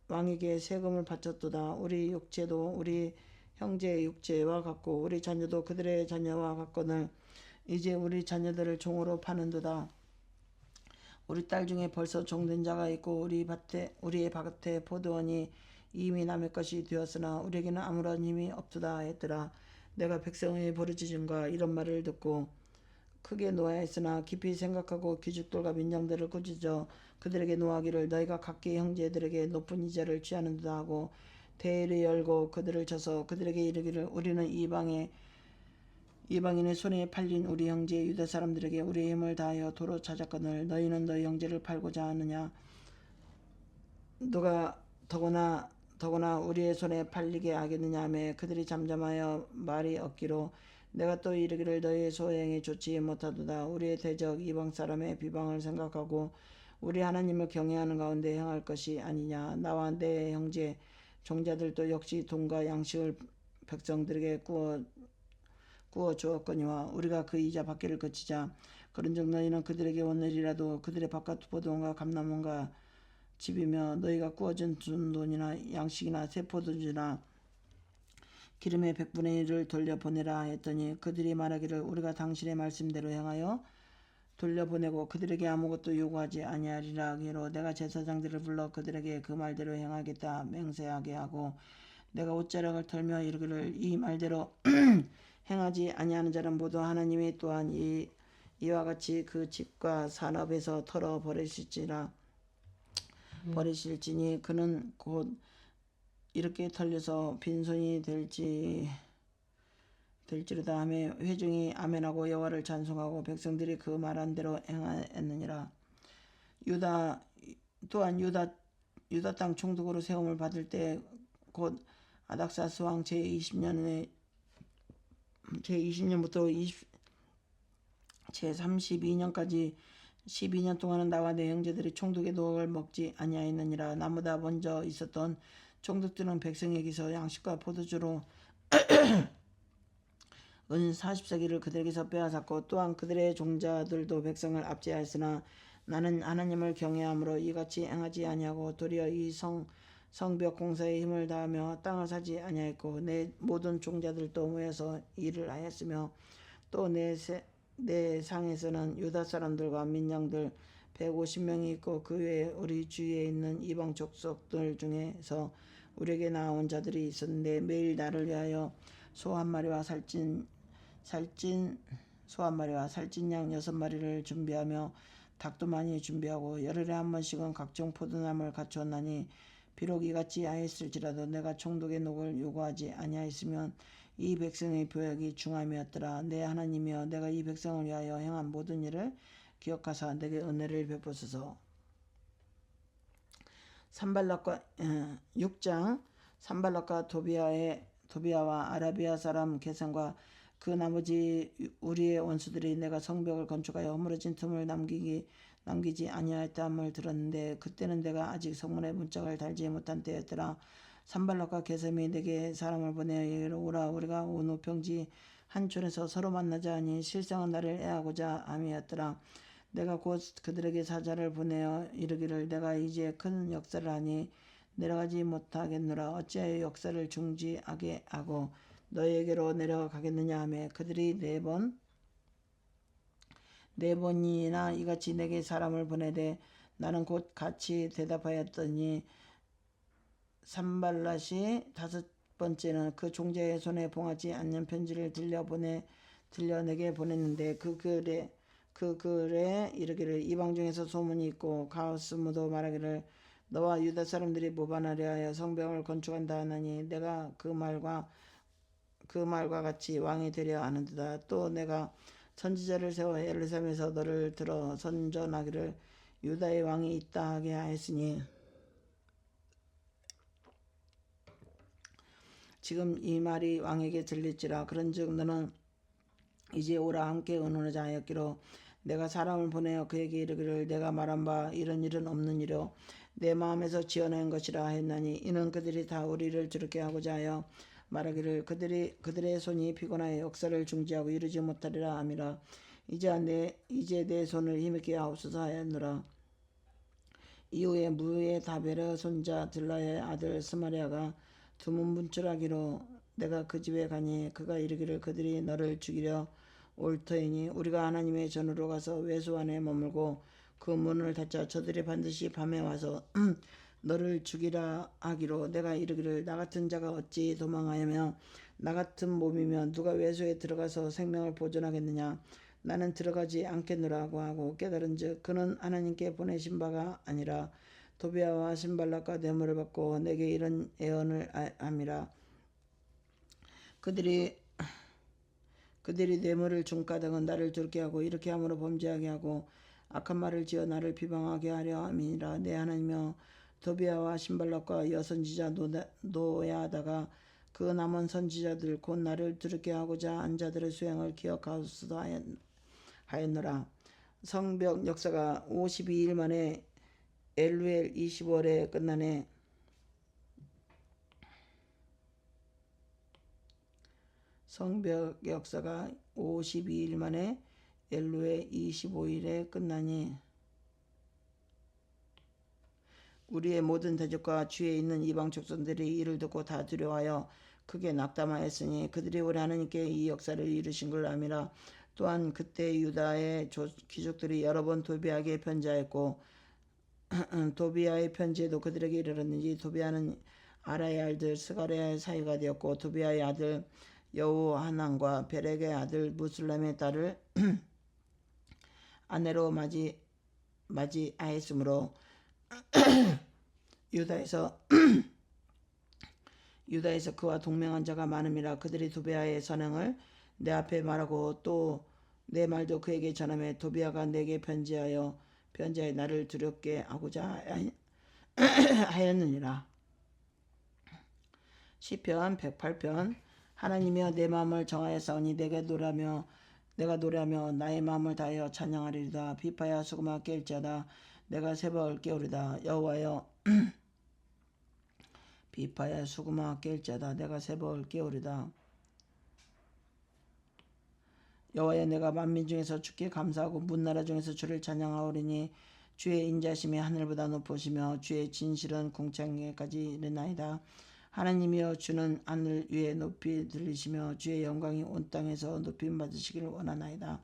왕에게 세금을 바쳤도다. 우리 육체도 우리 형제의 육체와 같고 우리 자녀도 그들의 자녀와 같거늘 이제 우리 자녀들을 종으로 파는도다. 우리 딸 중에 벌써 종된 자가 있고 우리의 밭에 포도원이 이미 남의 것이 되었으나 우리에게는 아무런 힘이 없도다 했더라. 내가 백성의 부르짖음과 이런 말을 듣고 크게 노하였으나 깊이 생각하고 귀족들과 민장들을 꾸짖어 그들에게 노하기를 너희가 각기 형제들에게 높은 이자를 취하는도다 하고 대회를 열고 그들을 쳐서 그들에게 이르기를 우리는 이방인의 손에 팔린 우리 형제 유다 사람들에게 우리의 힘을 다하여 도로 찾았거늘 너희는 너희 형제를 팔고자 하느냐. 누가 더구나 우리의 손에 팔리게 하겠느냐 하며 그들이 잠잠하여 말이 없기로 내가 또 이르기를 너희의 소행이 좋지 못하도다. 우리의 대적 이방 사람의 비방을 생각하고 우리 하나님을 경외하는 가운데 행할 것이 아니냐. 나와 내 형제 종자들도 역시 돈과 양식을 백성들에게 구워 주었거니와 우리가 그 이자 받기를 그치자. 그런즉 너희는 그들에게 오늘이라도 그들의 바깥 포도원과 감람원과 집이며 너희가 구워준 돈이나 양식이나 새 포도주나 기름의 100분의 1을 돌려보내라 했더니 그들이 말하기를 우리가 당신의 말씀대로 행하여 돌려보내고 그들에게 아무것도 요구하지 아니하리라 하기로 내가 제사장들을 불러 그들에게 그 말대로 행하겠다 맹세하게 하고 내가 옷자락을 털며 이르기를 이 말대로 행하지 아니하는 자는 모두 하나님이 또한 이와 같이 그 집과 산업에서 털어 버리실지니 그는 곧 이렇게 털려서 빈손이 될지로다 하며 회중이 아멘하고 여호와를 찬송하고 백성들이 그 말한 대로 행하였느니라. 유다 또한 유다 땅 총독으로 세움을 받을 때 곧 아닥사스 왕 제20년부터 제32년까지 12년 동안은 나와 내 형제들이 총독의 노역을 먹지 아니하였느니라. 나보다 먼저 있었던 총독들은 백성에게서 양식과 포도주로 은 40세기를 그들에게서 빼앗았고 또한 그들의 종자들도 백성을 압제하였으나 나는 하나님을 경외함으로 이같이 행하지 아니하고 도리어 이 성벽 공사에 힘을 다하며 땅을 사지 아니하였고 내 모든 종자들도 모여서 일을 하였으며 또 내 상에서는 유다 사람들과 민양들 150명이 있고 그 외에 우리 주위에 있는 이방 족속들 중에서 우리에게 나온 자들이 있었는데 매일 나를 위하여 소 한 마리와 살찐 소 한 마리와 살찐 양 6마리를 준비하며 닭도 많이 준비하고 열흘에 한 번씩은 각종 포도나무를 갖추었나니 비록 이같이 하였을지라도 내가 총독의 녹을 요구하지 아니하였으면 이 백성의 교역이 중함이었더라. 내 하나님이여 내가 이 백성을 위하여 행한 모든 일을 기억하사 내게 은혜를 베푸소서. 6장 산발락과 도비아와 아라비아 사람 게셈과 그 나머지 우리의 원수들이 내가 성벽을 건축하여 허물어진 틈을 남기지 아니하였다함을 들었는데 그때는 내가 아직 성문에 문짝을 달지 못한 때였더라. 산발락과 게셈이 내게 사람을 보내어 이르오라 우리가 온 우평지 한촌에서 서로 만나자 하니 실상은 나를 애하고자 함이었더라. 내가 곧 그들에게 사자를 보내어 이르기를 내가 이제 큰 역사를 하니 내려가지 못하겠노라. 어찌하여 역사를 중지하게 하고 너희에게로 내려가겠느냐 하며 그들이 네 번이나 이같이 내게 사람을 보내되 나는 곧 같이 대답하였더니 산발랏이 5번째는 그 종자의 손에 봉하지 않는 편지를 들려 내게 보냈는데 그 글에 이르기를 이방 중에서 소문이 있고 가우스무도 말하기를 너와 유다 사람들이 모반하려 하여 성벽을 건축한다 하나니 내가 그 말과 같이 왕이 되려 하는도다. 또 내가 선지자를 세워 예루살렘에서 너를 들어 선전하기를 유다의 왕이 있다 하게 하였으니 지금 이 말이 왕에게 들릴지라. 그런즉 너는 이제 오라 함께 의논하자 하였기로 내가 사람을 보내어 그에게 이르기를 내가 말한 바 이런 일은 없는 일이요 내 마음에서 지어낸 것이라 하였나니 이는 그들이 다 우리를 두렵게 하고자 하여 말하기를 그들의 손이 피곤하여 역사를 중지하고 이루지 못하리라 함이라. 이제 내 손을 힘있게 하옵소서 하였노라. 이후에 무의 다베르 손자 들라의 아들 스마리아가 두문분출하기로 내가 그 집에 가니 그가 이르기를 그들이 너를 죽이려 올 터이니 우리가 하나님의 전으로 가서 외소 안에 머물고 그 문을 닫자 저들이 반드시 밤에 와서 너를 죽이라 하기로 내가 이르기를 나 같은 자가 어찌 도망하며 나 같은 몸이면 누가 외소에 들어가서 생명을 보존하겠느냐. 나는 들어가지 않겠노라고 하고 깨달은즉 그는 하나님께 보내신 바가 아니라 도비아와 신발락과 뇌물을 받고 내게 이런 애언을 함이라. 그들이 뇌물을 준 까닭은 나를 두렵게 하고 이렇게 함으로 범죄하게 하고 악한 말을 지어 나를 비방하게 하려 함이니라. 내 하나님이여 도비아와 신발락과 여선지자 노야다가 그 남은 선지자들 곧 나를 두렵게 하고자 한 자들의 수행을 기억하소서 하였노라. 성벽 역사가 52일 만에 엘루엘 25월에 끝나네. 성벽 역사가 52일 만에 엘루엘 25일에 끝나니 우리의 모든 대적과 주위에 있는 이방 족속들이 이를 듣고 다 두려워하여 크게 낙담하였으니 그들이 우리 하나님께 이 역사를 이루신 걸 암이라. 또한 그때 유다의 귀족들이 여러 번 도비아에게 편지하였고 도비아의 편지에도 그들에게 이르렀는지 도비아는 아라의 아들 스가랴의 사이가 되었고 도비아의 아들 여호하난과 벨렉의 아들 무술람의 딸을 아내로 맞이하였으므로 유다에서 그와 동맹한 자가 많음이라. 그들이 도비아의 선행을 내 앞에 말하고 또 내 말도 그에게 전하매 도비아가 내게 편지하여 변자의 나를 두렵게 하고자 하였느니라. 시편 108편. 하나님이여 내 마음을 정하였사오니 내가 노래하며 나의 마음을 다하여 찬양하리이다. 비파야 수금아 깰지어다. 내가 새벽을 깨우리다. 여호와여 비파야 수금아 깰지어다. 내가 새벽을 깨우리다. 여호와여 내가 만민 중에서 주께 감사하고 문나라 중에서 주를 찬양하오리니 주의 인자심이 하늘보다 높으시며 주의 진실은 궁창에까지 이르나이다. 하나님이여 주는 하늘 위에 높이 들리시며 주의 영광이 온 땅에서 높임 받으시기를 원하나이다.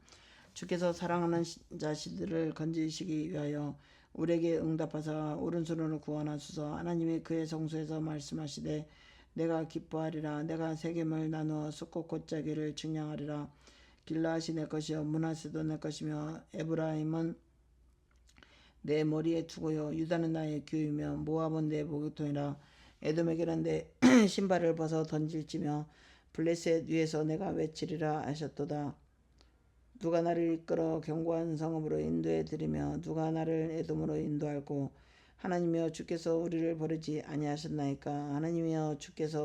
주께서 사랑하는 자식들을 건지시기 위하여 우리에게 응답하사 오른손으로 구원하소서. 하나님이 그의 성소에서 말씀하시되 내가 기뻐하리라. 내가 세겜을 나누어 숫꽃 곧자기를 측량하리라. 길라앗이 내 것이요 므낫세도 내 것이며 에브라임은 내 머리에 두고요 유다는 나의 규이며 모압은 내 목욕통이라. 에돔에게는 내 신발을 벗어 던질지며 블레셋 위에서 내가 외치리라 하셨도다. 누가 나를 이끌어 견고한 성읍으로 인도해 드리며 누가 나를 에돔으로 인도할꼬. 하나님이여 주께서 우리를 버리지 아니하셨나이까. 하나님이여 주께서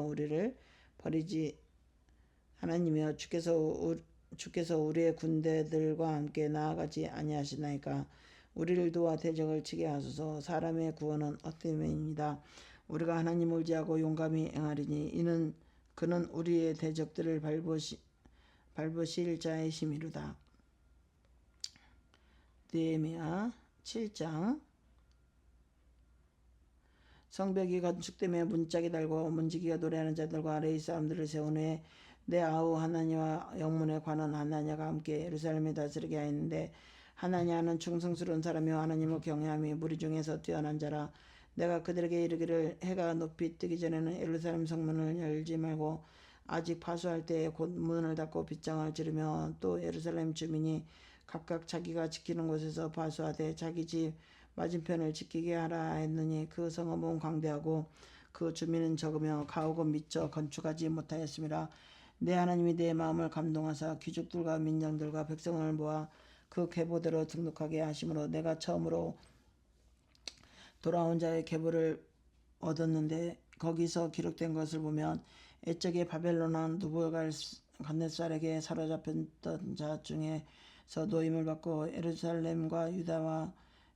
우리의 군대들과 함께 나아가지 아니하시나이까. 우리를 도와 대적을 치게 하소서. 사람의 구원은 헛됨입니다. 우리가 하나님을 의지하고 용감히 행하리니 이는 그는 우리의 대적들을 밟으실 자이심이로다. 느헤미야 7장. 성벽이 건축되며 문짝이 달고 문지기가 노래하는 자들과 아래의 사람들을 세운 후에 내 아우 하나냐와 영문에 관한 하나냐가 함께 예루살렘에 다스리게 하였는데 하나냐는 충성스러운 사람이요 하나님을 경외함이 무리 중에서 뛰어난 자라. 내가 그들에게 이르기를 해가 높이 뜨기 전에는 예루살렘 성문을 열지 말고 아직 파수할 때에 곧 문을 닫고 빗장을 지르며 또 예루살렘 주민이 각각 자기가 지키는 곳에서 파수하되 자기 집 맞은편을 지키게 하라 했느니 그 성읍은 광대하고 그 주민은 적으며 가옥은 미처 건축하지 못하였음이라. 내 하나님이 내 마음을 감동하사 귀족들과 민장들과 백성을 모아 그 계보대로 등록하게 하심으로 내가 처음으로 돌아온 자의 계보를 얻었는데 거기서 기록된 것을 보면 옛적에 바벨론 왕 느부갓네살에게 사로잡혔던 자 중에서 노임을 받고 예루살렘과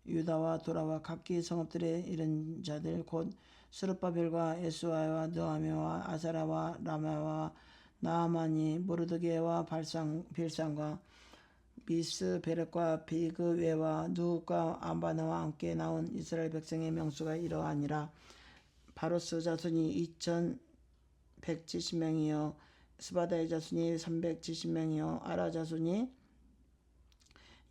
유다와 돌아와 각기 성읍들에 이른 자들 곧 스룹바벨과 예수아와 느아미와 아사라와 라마와 나아만이 모르드게와 빌상과 미스베렉과 비그웨와 누과 암바나와 함께 나온 이스라엘 백성의 명수가 이러하니라. 바로스 자손이 2170명이요 스바다의 자손이 370명이요 아라 자손이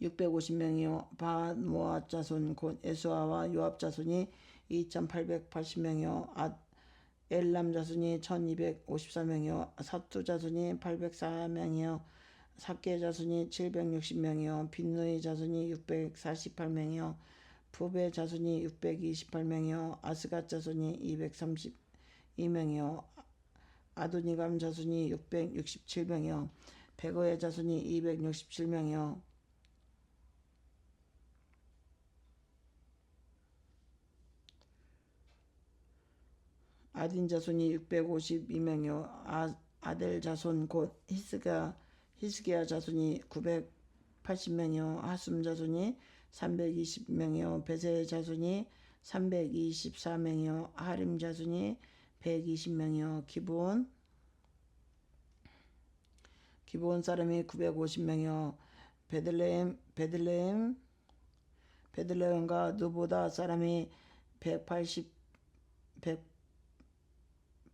650명이요 바노아 자손 곧 에스아와 요압 자손이 2880명이요 엘람 자손이 1254명이요 사투 자손이 804명이요 삭게 자손이 760명이요 빈누이 자손이 648명이요 푸베 자손이 628명이요 아스갓 자손이 232명이요 아도니감 자손이 667명이요 베거의 자손이 267명이요 아딘 자손이 652명이요 아델 자손 곧 히스기야 자손이 980명이요 하숨 자손이 320명이요 베세 자손이 324명이요 하림 자손이 120명이요 기브온 사람이 950명이요 베들레헴과 누보다 사람이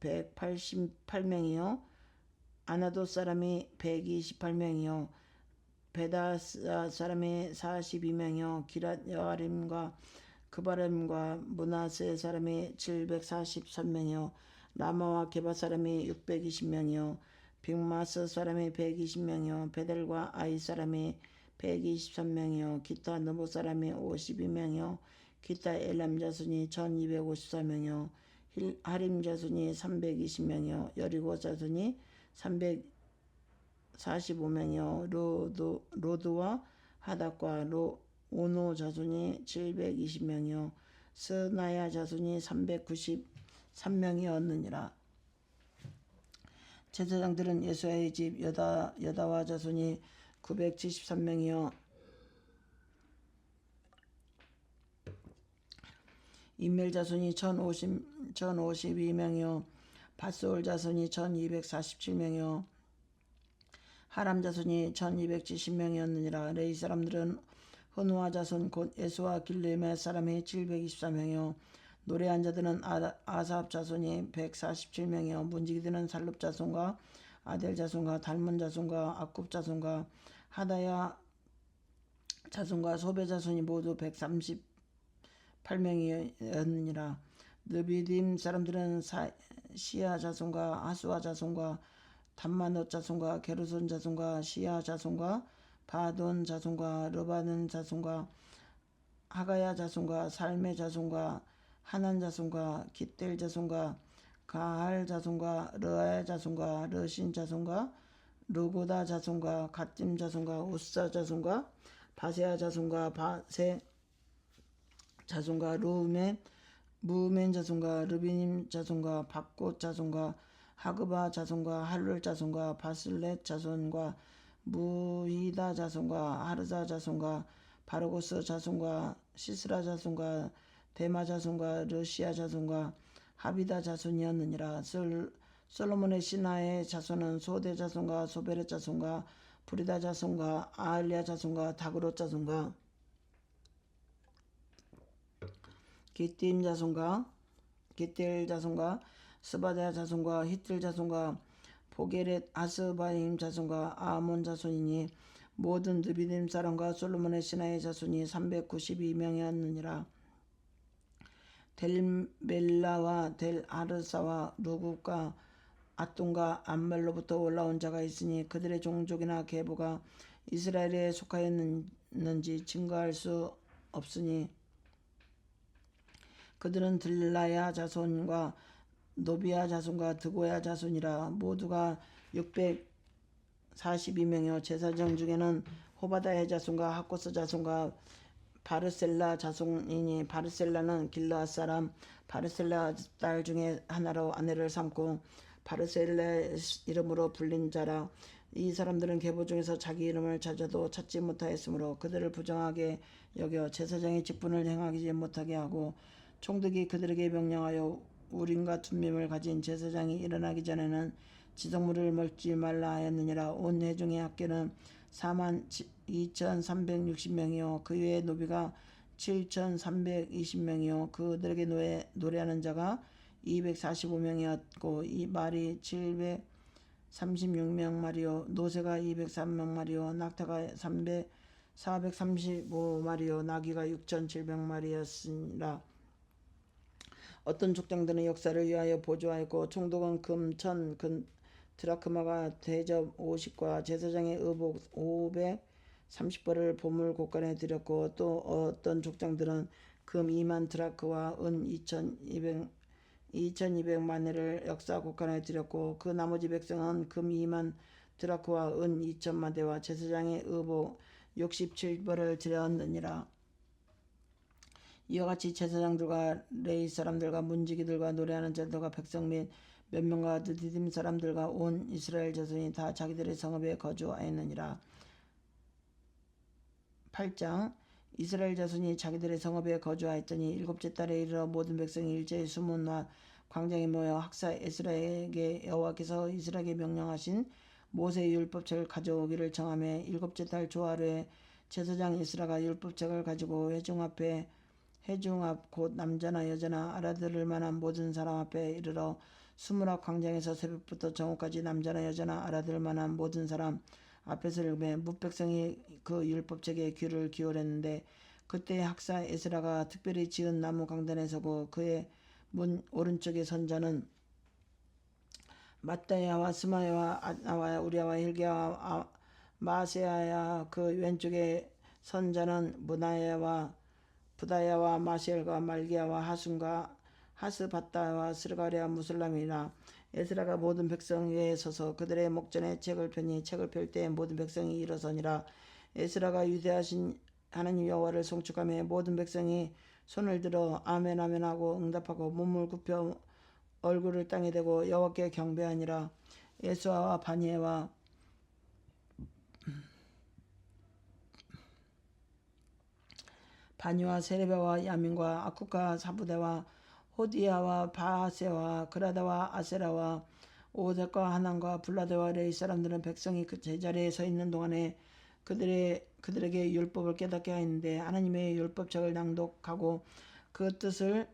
188명이요 아나도 사람이 128명이요 베다사 사람이 42명이요 기랏 여아림과 그바렘과 므낫세 사람이 743명이요 라마와 게바 사람이 620명이요 빅마스 사람이 120명이요 베델과 아이 사람이 123명이요 기타 느보 사람이 52명이요 기타 엘람 자손이 1254명이요 하림 자손이 320명이요 여리고 자손이 345명이요 로드와 하닥과 오노 자손이 720명이요 스나야 자손이 393명이었느니라. 제사장들은 예수아의 집 여다와 자손이 973명이요 임멜 자손이 1052명이요 밧솔 자손이 1247명이요 하람 자손이 1270명이었느니라. 레위 사람들은 헌우아 자손 곧 에스와 길르의 사람이 724명이요 노래한 자들은 아삽 자손이 147명이요 문지기들은 살룹 자손과 아델 자손과 달문 자손과 아굽 자손과 하다야 자손과 소베 자손이 모두 138명이었느니라. 느비딤 사람들은 시야 자손과 하수아 자손과 담마노 자손과 게르손 자손과 시야 자손과 바돈 자손과 르바는 자손과 하가야 자손과 살메 자손과 하난 자손과 깃델 자손과 가할 자손과 르아야 자손과 르신 자손과 르고다 자손과 갓짐 자손과 우사 자손과 바세아 자손과 바세 자손과 무멘 자손과 르비님 자손과 박꽃 자손과 하그바 자손과 할룰 자손과 바슬렛 자손과 무히다 자손과 하르사 자손과 바르고스 자손과 시스라 자손과 데마 자손과 르시아 자손과 하비다 자손이었느니라. 솔로몬의 신하의 자손은 소대 자손과 소베렛 자손과 부리다 자손과 아알리아 자손과 다그롯 자손과 기띔 자손과 깃델 자손과 스바다 자손과 히틀 자손과 보게렛 아스바임 자손과 아몬 자손이니 모든 느비딤 사람과 솔로몬의 신하의 자손이 392명이었느니라. 델멜라와 델아르사와 루굽과 아똥과 암멜로부터 올라온 자가 있으니 그들의 종족이나 계보가 이스라엘에 속하였는지 증거할 수 없으니 그들은 들라야 자손과 노비야 자손과 드고야 자손이라. 모두가 642명이요 제사장 중에는 호바다의 자손과 하코스 자손과 바르셀라 자손이니 바르셀라는 길르앗 사람 바르셀라 딸 중에 하나로 아내를 삼고 바르셀라 이름으로 불린 자라. 이 사람들은 계보 중에서 자기 이름을 찾아도 찾지 못하였으므로 그들을 부정하게 여겨 제사장의 직분을 행하지 못하게 하고 총독이 그들에게 명령하여 우림과 툼밈을 가진 제사장이 일어나기 전에는 지성물을 먹지 말라 하였느니라. 온 회중의 학교는 42,360명이요 그 외의 노비가 7,320명이요 그들에게 노래하는 자가 245명이었고 이 말이 736명 말이요 노새가 203명 말이요 낙타가 435마리요 나귀가 6,700마리였으니라. 어떤 족장들은 역사를 위하여 보조하였고 총독은 금 1,000 드라크마가 대접 50과 제사장의 의복 530벌을 보물 곳간에 드렸고 또 어떤 족장들은 금 2만 드라크와 은 2,200만회를 역사 곳간에 드렸고 그 나머지 백성은 금 2만 드라크와 은 2,000마대와 제사장의 의복 67벌을 드렸느니라. 이와 같이 제사장들과 레위 사람들과 문지기들과 노래하는 자들과 백성 및 몇 명과 느디딤 사람들과 온 이스라엘 자손이 다 자기들의 성읍에 거주하였느니라. 8장 이스라엘 자손이 자기들의 성읍에 거주하였더니 일곱째 달에 이르러 모든 백성이 일제히 수문와 광장에 모여 학사 에스라에게 여호와께서 이스라엘에게 명령하신 모세의 율법책을 가져오기를 정하며 일곱째 달 조하루에 제사장 에스라가 율법책을 가지고 회중 앞 곧 남자나 여자나 알아들을 만한 모든 사람 앞에 이르러 수문학 광장에서 새벽부터 정오까지 남자나 여자나 알아들을 만한 모든 사람 앞에서 읽으며 뭇백성이 그 율법책에 귀를 기울였는데 그때 학사 에스라가 특별히 지은 나무 강단에 서고 그의 문 오른쪽에 선 자는 마따야와 스마야와 아나와 우리아와 힐기야와 마세야야 그 왼쪽에 선 자는 무나야와 부다야와 마시엘과 말기야와 하순과 하스바타와 스르가랴 무슬람이라. 에스라가 모든 백성 위에 서서 그들의 목전에 책을 펴니 책을 펼 때 모든 백성이 일어서니라. 에스라가 유대하신 하나님 여호와를 송축하며 모든 백성이 손을 들어 아멘 아멘 하고 응답하고 몸을 굽혀 얼굴을 땅에 대고 여호와께 경배하니라. 예수아와 바니와 세레베와 야민과 아쿠카 사부대와 호디야와 바하세와 그라다와 아세라와 오덱과 하난과 블라데와 레이 사람들은 백성이 그 제자리에 서 있는 동안에 그들에게 율법을 깨닫게 하였는데 하나님의 율법책을 낭독하고 그 뜻을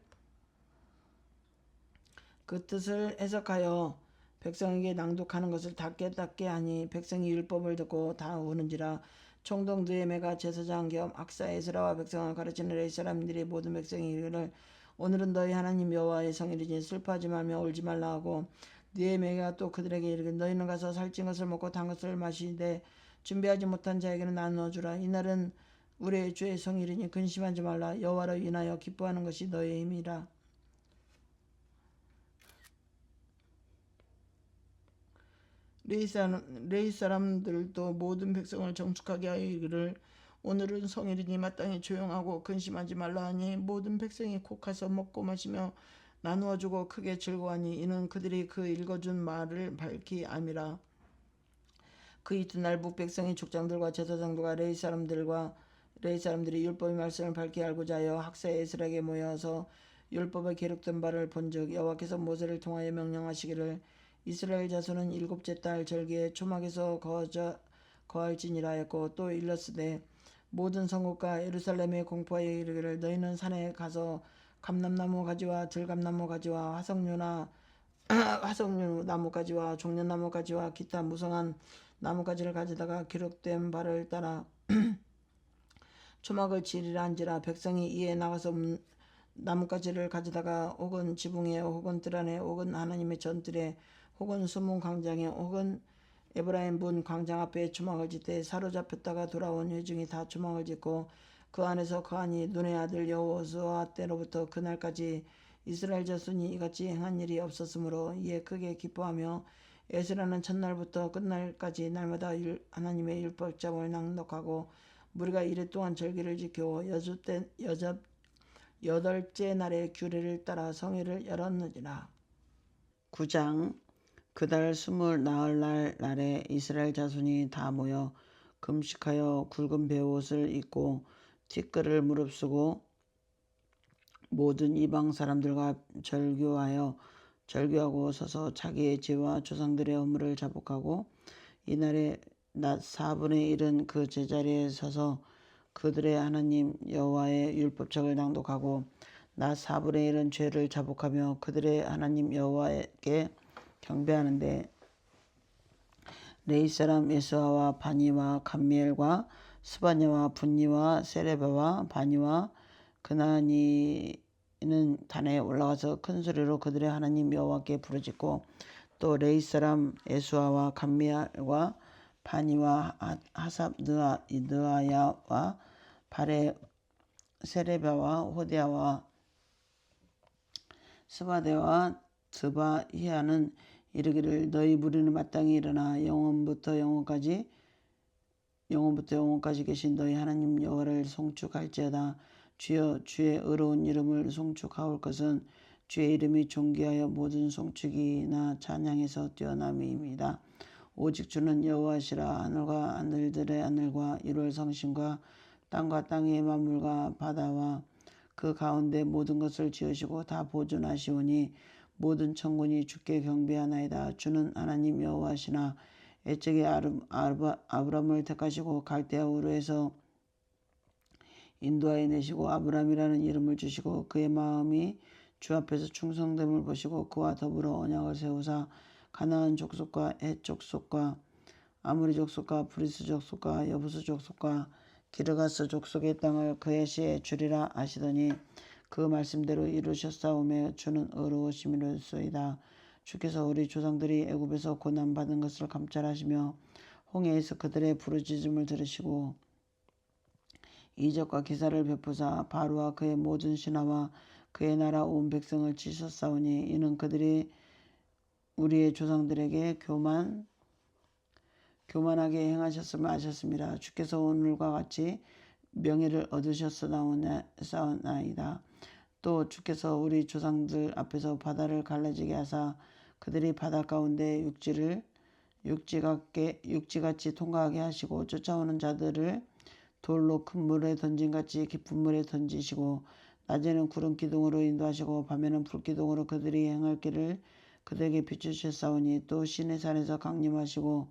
해석하여 백성에게 낭독하는 것을 다 깨닫게 하니 백성이 율법을 듣고 다 우는지라. 총독 느헤미야가 제사장 겸 학사 에스라와 백성을 가르치는 레위 사람들이 모든 백성이 이르기를 오늘은 너희 하나님 여호와의 성일이니 슬퍼하지 말며 울지 말라 하고 느헤미야가 또 그들에게 이르기를 너희는 가서 살찐 것을 먹고 단 것을 마시되 준비하지 못한 자에게는 나누어 주라. 이날은 우리의 주의 성일이니 근심하지 말라. 여호와를 인하여 기뻐하는 것이 너희의 힘이라. 레위 사람들도 모든 백성을 정축하게 하여 이르기를 오늘은 성일이니 마땅히 조용하고 근심하지 말라 하니 모든 백성이 곡하서 먹고 마시며 나누어 주고 크게 즐거워하니 이는 그들이 그 읽어준 말을 밝히 암이라. 그 이튿날 북백성이 족장들과 제사장들과 레위 사람들이 율법의 말씀을 밝히 알고자 하여 학사 에스라에게 모여서 율법에 기록된 바를 본즉 여호와께서 모세를 통하여 명령하시기를 이스라엘 자손은 일곱째 달 절기에 초막에서 거할지니라 하였고 또 일렀으되 모든 성읍과 예루살렘에 공포하여 이르기를 너희는 산에 가서 감람나무 가지와 들감나무 가지와 화석류 나무 가지와 종려나무 가지와 기타 무성한 나무가지를 가져다가 기록된 바를 따라 초막을 지으리라 한지라. 백성이 이에 나가서 나뭇가지를 가져다가 혹은 지붕에 혹은 뜰 안에 혹은 하나님의 전뜰에 혹은 수문 광장에 혹은 에브라임 문 광장 앞에 초막을 짓되 사로잡혔다가 돌아온 회중이 다 초막을 짓고 그 안에서 거하니 눈의 아들 여호수아 때로부터 그날까지 이스라엘 자손이 이같이 행한 일이 없었으므로 이에 크게 기뻐하며 에스라는 첫날부터 끝날까지 날마다 하나님의 율법책을 낭독하고 무리가 이래 동안 절기를 지켜 여덟째 날에 규례를 따라 성회를 열었느니라. 9장. 그달 20 날에 이스라엘 자손이 다 모여 금식하여 굵은 베옷을 입고 티끌을 무릅쓰고 모든 이방 사람들과 절규하고 서서 자기의 죄와 조상들의 허물을 자복하고 이날에 낮 4분의 1은 그 제자리에 서서 그들의 하나님 여호와의 율법책을 낭독하고 낮 4분의 1은 죄를 자복하며 그들의 하나님 여호와께 경배하는데 레위 사람 예수아와 바니와 감미엘과 스바냐와 분니와 세레베와 바니와 그나니는 단에 올라가서 큰 소리로 그들의 하나님 여호와께 부르짖고 또 레위 사람 예수아와 감미엘과 바니와 하삽 느아야와 바레 세레베와 호디야와 스바데와 드바히야는 이르기를 너희 무리는 마땅히 일어나 영원부터 영원까지 계신 너희 하나님 여호와를 송축할지어다. 주여 주의 의로운 이름을 송축하올 것은 주의 이름이 존귀하여 모든 송축이나 찬양에서 뛰어남이입니다. 오직 주는 여호와시라. 하늘과 하늘들의 하늘과 이룰 성신과 땅과 땅의 만물과 바다와 그 가운데 모든 것을 지으시고 다 보존하시오니 모든 천군이 주께 경배하나이다. 주는 하나님 여호와시나 애적에 아브람을 택하시고 갈대아 우르에서 인도하여 내시고 아브람이라는 이름을 주시고 그의 마음이 주 앞에서 충성됨을 보시고 그와 더불어 언약을 세우사 가나안 족속과 헷 족속과 아모리 족속과 브리스 족속과 여부스 족속과 기르가스 족속의 땅을 그의 시에 주리라 하시더니 그 말씀대로 이루셨사오매 주는 의로우심이로소이다. 주께서 우리 조상들이 애굽에서 고난받은 것을 감찰하시며 홍해에서 그들의 부르짖음을 들으시고 이적과 기사를 베푸사 바로와 그의 모든 신하와 그의 나라 온 백성을 치셨사오니 이는 그들이 우리의 조상들에게 교만하게 행하셨음을 아셨습니다. 주께서 오늘과 같이 명예를 얻으셨사오나이다. 또 주께서 우리 조상들 앞에서 바다를 갈라지게 하사 그들이 바다 가운데 육지같이 통과하게 하시고 쫓아오는 자들을 돌로 큰 물에 던진같이 깊은 물에 던지시고 낮에는 구름 기둥으로 인도하시고 밤에는 불 기둥으로 그들이 행할 길을 그들에게 비추셨사오니 또 시내 산에서 강림하시고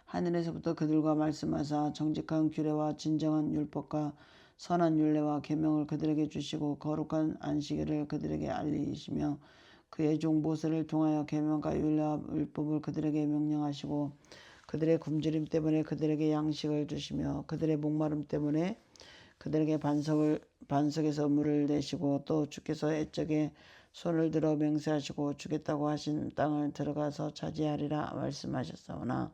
하늘에서부터 그들과 말씀하사 정직한 규례와 진정한 율법과 선한 율례와 계명을 그들에게 주시고 거룩한 안식일을 그들에게 알리시며 그의 종 모세를 통하여 계명과 율례와 율법을 그들에게 명령하시고 그들의 굶주림 때문에 그들에게 양식을 주시며 그들의 목마름 때문에 그들에게 반석에서 물을 내시고 또 주께서 애적에 손을 들어 맹세하시고 주겠다고 하신 땅을 들어가서 차지하리라 말씀하셨사오나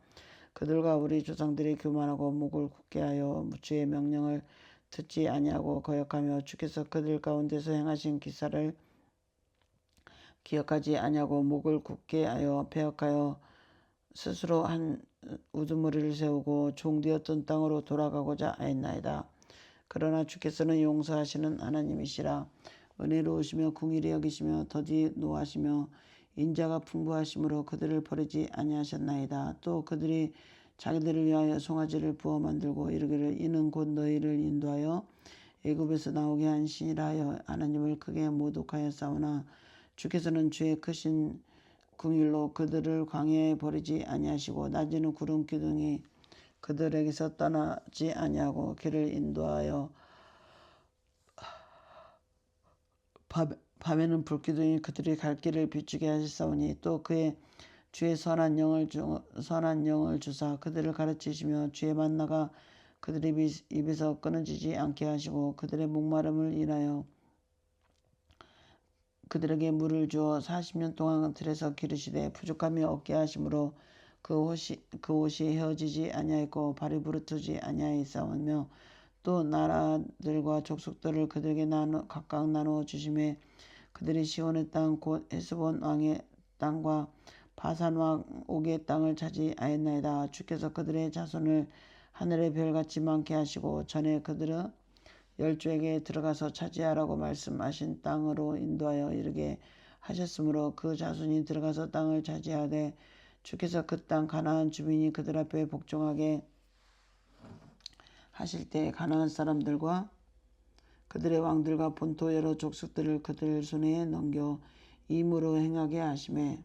그들과 우리 조상들이 교만하고 목을 굳게 하여 주의 명령을 듣지 아니하고 거역하며 주께서 그들 가운데서 행하신 기사를 기억하지 아니하고 목을 굳게 하여 배역하여 스스로 한 우두머리를 세우고 종되었던 땅으로 돌아가고자 하였나이다. 그러나 주께서는 용서하시는 하나님이시라. 은혜로우시며 궁일이 여기시며 더디 노하시며 인자가 풍부하심으로 그들을 버리지 아니하셨나이다. 또 그들이 자기들을 위하여 송아지를 부어 만들고 이르기를 이는 곧 너희를 인도하여 애굽에서 나오게 한 신이라 하여 하나님을 크게 모독하였사오나 주께서는 주의 크신 긍휼로 그들을 광야에 버리지 아니하시고 낮에는 구름 기둥이 그들에게서 떠나지 아니하고 길을 인도하여 밤에는 불기둥이 그들이 갈 길을 비추게 하셨사오니 또 그의 주의 선한 영을 주사 그들을 가르치시며 주의 만나가 그들의 입에서 끊어지지 않게 하시고 그들의 목마름을 인하여 그들에게 물을 주어 40년 동안 들에서 기르시되 부족함이 없게 하심으로 그 옷이 헤어지지 아니하였고 발이 부르트지 아니하였사오며 또 나라들과 족속들을 그들에게 각각 나누어 주심에 그들이 시온의 땅 곧 헤스본 왕의 땅과 바산 왕 옥의 땅을 차지하였나이다. 주께서 그들의 자손을 하늘의 별같이 많게 하시고 전에 그들은 열조에게 들어가서 차지하라고 말씀하신 땅으로 인도하여 이르게 하셨으므로 그 자손이 들어가서 땅을 차지하되 주께서 그 땅 가나안 주민이 그들 앞에 복종하게 하실 때 가나안 사람들과 그들의 왕들과 본토 여러 족속들을 그들 손에 넘겨 임으로 행하게 하심에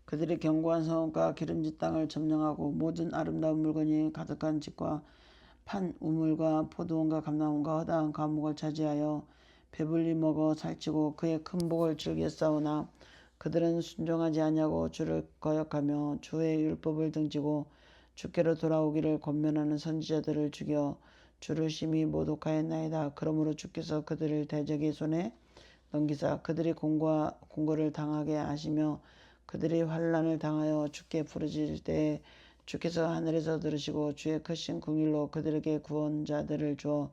그들의 견고한 성읍과 기름진 땅을 점령하고 모든 아름다운 물건이 가득한 집과 판 우물과 포도원과 감나원과 허다한 과목을 차지하여 배불리 먹어 살찌고 그의 큰 복을 즐겼사오나 그들은 순종하지 아니하고 주를 거역하며 주의 율법을 등지고 주께로 돌아오기를 권면하는 선지자들을 죽여 주를 심히 모독하였나이다. 그러므로 주께서 그들을 대적의 손에 넘기사 그들이 공고를 당하게 하시며 그들이 환난을 당하여 주께 부르짖을 때에 주께서 하늘에서 들으시고 주의 크신 긍휼로 그들에게 구원자들을 주어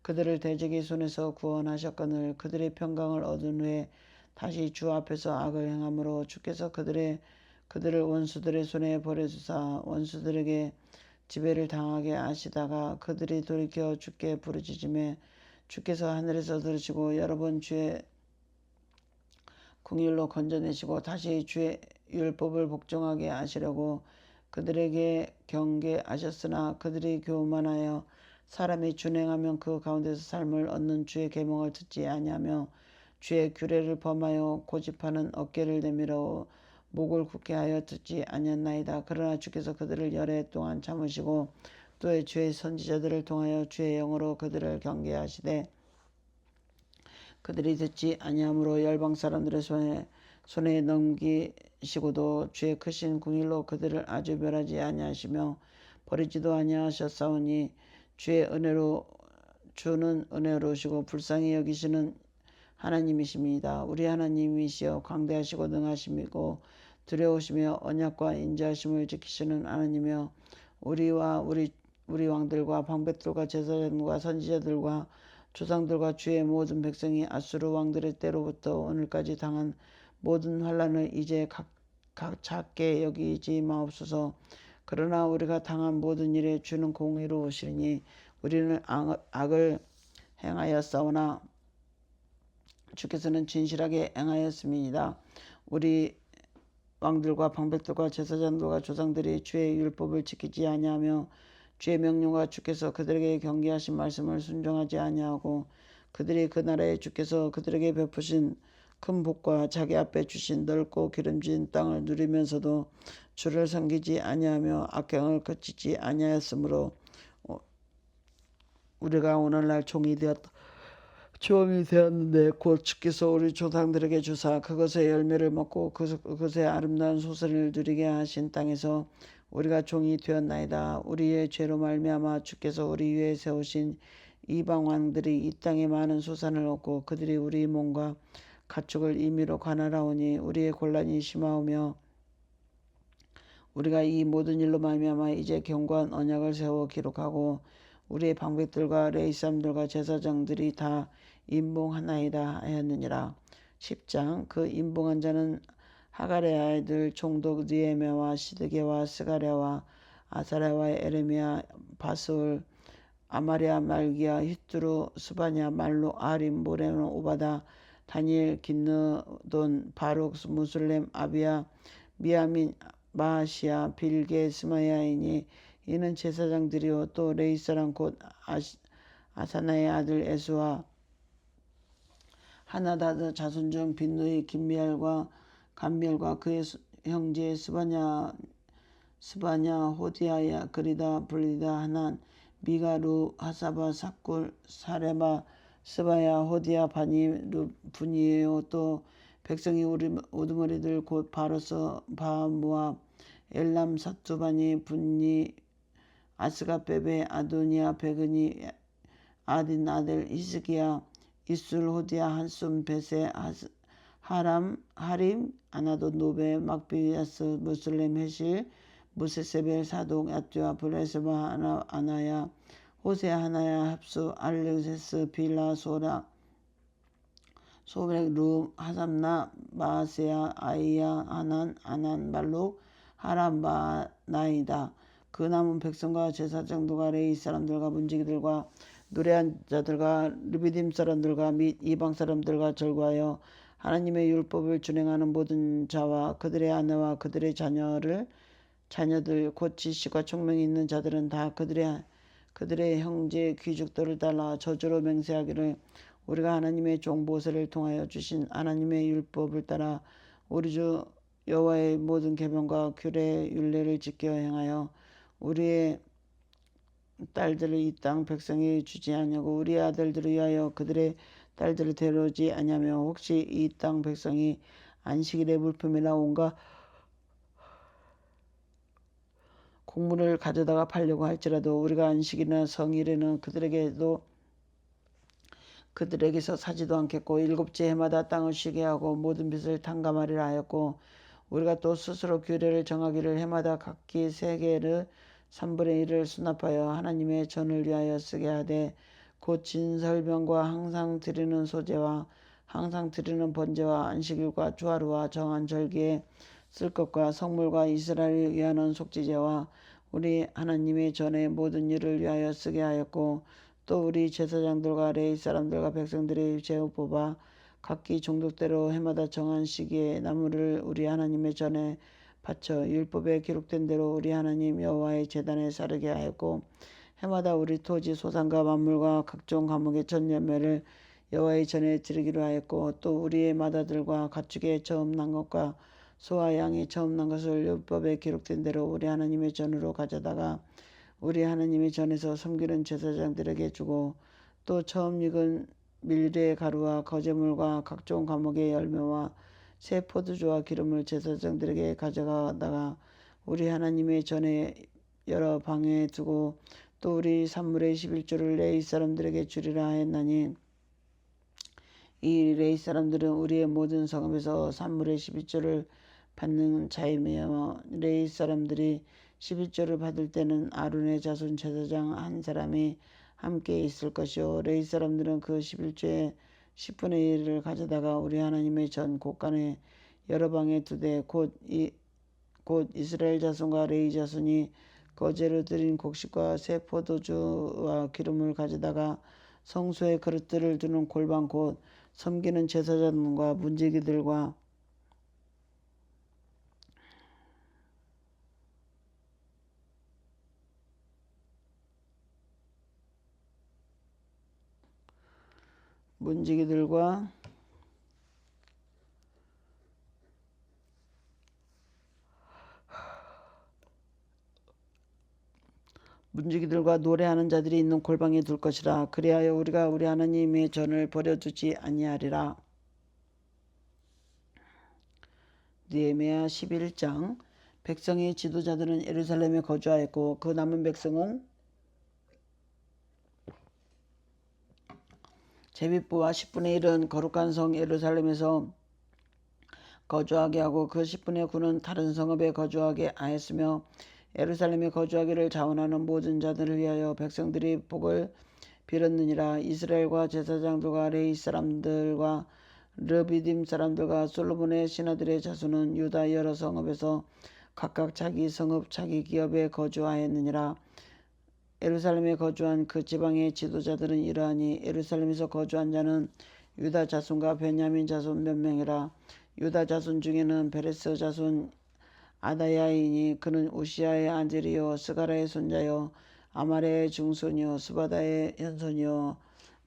그들을 대적의 손에서 구원하셨거늘 그들의 평강을 얻은 후에 다시 주 앞에서 악을 행함으로 주께서 그들을 원수들의 손에 버려주사 원수들에게 지배를 당하게 하시다가 그들이 돌이켜 주께 부르짖음에 주께서 하늘에서 들으시고 여러 번 주의 긍휼로 건져내시고 다시 주의 율법을 복종하게 하시려고 그들에게 경계하셨으나 그들이 교만하여 사람이 준행하면 그 가운데서 삶을 얻는 주의 계명을 듣지 아니하며 주의 규례를 범하여 고집하는 어깨를 내밀어 목을 굳게 하여 듣지 아니하나이다. 그러나 주께서 그들을 열애 동안 참으시고 또 주의 선지자들을 통하여 주의 영으로 그들을 경계하시되 그들이 듣지 아니함으로 열방 사람들의 손에 넘기시고도 주의 크신 긍휼로 그들을 아주 멸하지 아니하시며 버리지도 아니하셨사오니 주는 은혜로우시고 불쌍히 여기시는 하나님이십니다. 우리 하나님이시여 광대하시고 능하시고 두려우시며 언약과 인자하심을 지키시는 하나님이여 우리 왕들과 방백들과 제사장과 선지자들과 조상들과 주의 모든 백성이 아수르 왕들의 때로부터 오늘까지 당한 모든 환난을 이제 각 작게 여기지 마옵소서. 그러나 우리가 당한 모든 일에 주는 공의로우시니 우리는 악을 행하였사오나 주께서는 진실하게 행하였음이니이다. 우리 왕들과 방백들과 제사장들과 조상들이 주의 율법을 지키지 아니하며 주의 명령과 주께서 그들에게 경계하신 말씀을 순종하지 아니하고 그들이 그 나라에 주께서 그들에게 베푸신 큰 복과 자기 앞에 주신 넓고 기름진 땅을 누리면서도 주를 섬기지 아니하며 악행을 그치지 아니하였으므로 우리가 오늘날 종이 되었는데 곧 주께서 우리 조상들에게 주사 그것의 열매를 먹고 그것의 아름다운 소선을 누리게 하신 땅에서 우리가 종이 되었나이다. 우리의 죄로 말미암아 주께서 우리 위에 세우신 이방 왕들이 이 땅에 많은 소산을 얻고 그들이 우리 몸과 가축을 임의로 관할하오니 우리의 곤란이 심하오며 우리가 이 모든 일로 말미암아 이제 견고한 언약을 세워 기록하고 우리의 방백들과 레위 사람들과 제사장들이 다 임봉하나이다 하였느니라. 10장 그 임봉한 자는 하갈의 아이들 총독 느헤미야와 시드게와 스가랴와 아사랴와 에레미야 바스울 아마랴 말기야 히뚜르 스바냐 말로 아림 모레노 오바다 다니엘 긴느돈 바룩 무슬렘 아비야 미야민 마하시야 빌게 스마야이니 이는 제사장들이요 또 레위 사람 곧 아사나의 아들 에스와 하나다드 자손 중 빈누이 감미엘과 그의 형제 스바냐 호디아야 그리다 블리다 하난 미가루 하사바 사꿀 사레바 스바야 호디아 바니 분이에요. 또 백성이 우두머리들 곧 바로스 바모아 엘람 사투바니 분니 아스가베베 아도니아 베그니 아딘 아델 히스기야 이술 호디아 한숨 베세 하람 하림 아나도 노베 막비야스 무슬렘 헤실 무세세벨 사독 야뚜아 블레스바 아나야 호세 하나야 합수 알르세스 빌라 소라 소백 루 하삼나 마세야 아이야 아난 말록 하람바 나이다. 그 남은 백성과 제사장들과 레위 사람들과 문지기들과 노래한 자들과 르비딤 사람들과 및 이방 사람들과 절구하여 하나님의 율법을 준행하는 모든 자와 그들의 아내와 그들의 자녀들 곧 지식과 총명이 있는 자들은 다 그들의 형제 귀족들을 따라 저주로 맹세하기를 우리가 하나님의 종 모세를 통하여 주신 하나님의 율법을 따라 우리 주 여호와의 모든 계명과 규례 율례를 지켜 행하여 우리의 딸들을 이 땅 백성이 주지 아니하고 우리의 아들들을 위하여 그들의 딸들을 데려오지 아니하며 혹시 이 땅 백성이 안식일의 물품이나 온갖 곡물을 가져다가 팔려고 할지라도 우리가 안식일이나 성일에는 그들에게서 사지도 않겠고 일곱째 해마다 땅을 쉬게 하고 모든 빚을 탕감하리라 하였고 우리가 또 스스로 규례를 정하기를 해마다 각기 3개를 3분의 1을 수납하여 하나님의 전을 위하여 쓰게 하되 곧 진설병과 항상 드리는 소제와 항상 드리는 번제와 안식일과 주하루와 정한 절기에 쓸 것과 성물과 이스라엘을 위하는 속죄제와 우리 하나님의 전의 모든 일을 위하여 쓰게 하였고 또 우리 제사장들과 레위 사람들과 백성들의 제후 뽑아 각기 종족대로 해마다 정한 시기에 나무를 우리 하나님의 전에 바쳐 율법에 기록된 대로 우리 하나님 여호와의 제단에 사르게 하였고 해마다 우리 토지 소산과 만물과 각종 과목의 첫 열매를 여호와의 전에 드리기로 하였고 또 우리의 마다들과 가축의 처음 난 것과 소와 양이 처음 난 것을 율법에 기록된 대로 우리 하나님의 전으로 가져다가 우리 하나님의 전에서 섬기는 제사장들에게 주고 또 처음 익은 밀의 가루와 거제물과 각종 과목의 열매와 새 포도주와 기름을 제사장들에게 가져가다가 우리 하나님의 전에 여러 방에 두고 또 우리 산물의 11조를 레위 사람들에게 주리라 하였나니 이 레위 사람들은 우리의 모든 성읍에서 산물의 11조를 받는 자이며 레위 사람들이 11조를 받을 때는 아론의 자손 제사장 한 사람이 함께 있을 것이요 레위 사람들은 그 11조의 10분의 1을 가져다가 우리 하나님의 전 곳간에 여러 방에 두되 곧 이스라엘 자손과 레위 자손이 거제로 드린 곡식과 새 포도주와 기름을 가져다가 성소에 그릇들을 두는 골방 곧 섬기는 제사장과 문지기들과 문지기들과 노래하는 자들이 있는 골방에 둘 것이라. 그리하여 우리가 우리 하나님의 전을 버려두지 아니하리라. 느헤미야 11장. 백성의 지도자들은 예루살렘에 거주하였고 그 남은 백성은 제비부와 10분의 1은 거룩한 성 예루살렘에서 거주하게 하고 그 10분의 9는 다른 성읍에 거주하게 하였으며 예루살렘에 거주하기를 자원하는 모든 자들을 위하여 백성들이 복을 빌었느니라. 이스라엘과 제사장들과 레위 사람들과 르비딤 사람들과 솔로몬의 신하들의 자손은 유다 여러 성읍에서 각각 자기 성읍 자기 기업에 거주하였느니라. 예루살렘에 거주한 그 지방의 지도자들은 이러하니 예루살렘에서 거주한 자는 유다 자손과 베냐민 자손 몇 명이라. 유다 자손 중에는 베레스 자손 아다야이니 그는 우시아의 아들이요 스가라의 손자요 아말의 중손이요 스바다의 현손이요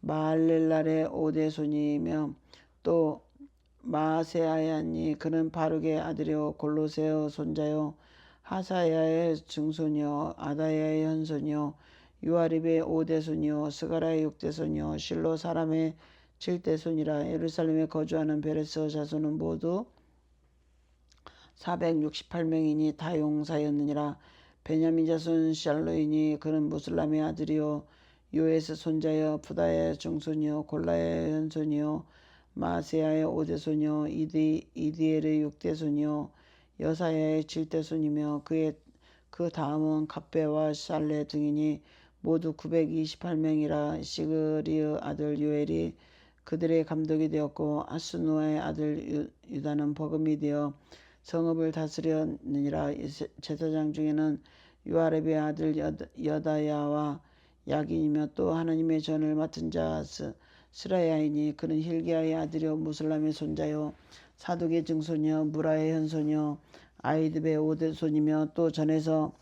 마알렐랄의 오대손이며 또 마세아야니 그는 바룩의 아들이요 골로세의 손자요 하사야의 증손이요 아다야의 현손이요 유아립의 오대손이요 스가라의 육대손이요 실로 사람의 7대손이라. 예루살렘에 거주하는 베레스 자손은 모두 468명이니 다 용사였느니라. 베냐민 자손 샬로이니 그는 무슬람의 아들이요 요에스 손자여 푸다의 중손이요 골라의 현손이요 마세야의 5대손이요 이디엘의 6대손이요 여사야의 7대손이며 그 다음은 갑베와 살레 등이니 모두 928명이라. 시그리의 아들 요엘이 그들의 감독이 되었고 아스누아의 아들 유다는 버금이 되어 성읍을 다스렸느니라. 제사장 중에는 요아렙의 아들 여다야와 야긴이며 또 하나님의 전을 맡은 자 스라야이니 그는 힐기야의 아들이요 무슬람의 손자요 사독의 증손이요 무라의 현손이요 아이드의 5대손이며 또 전에서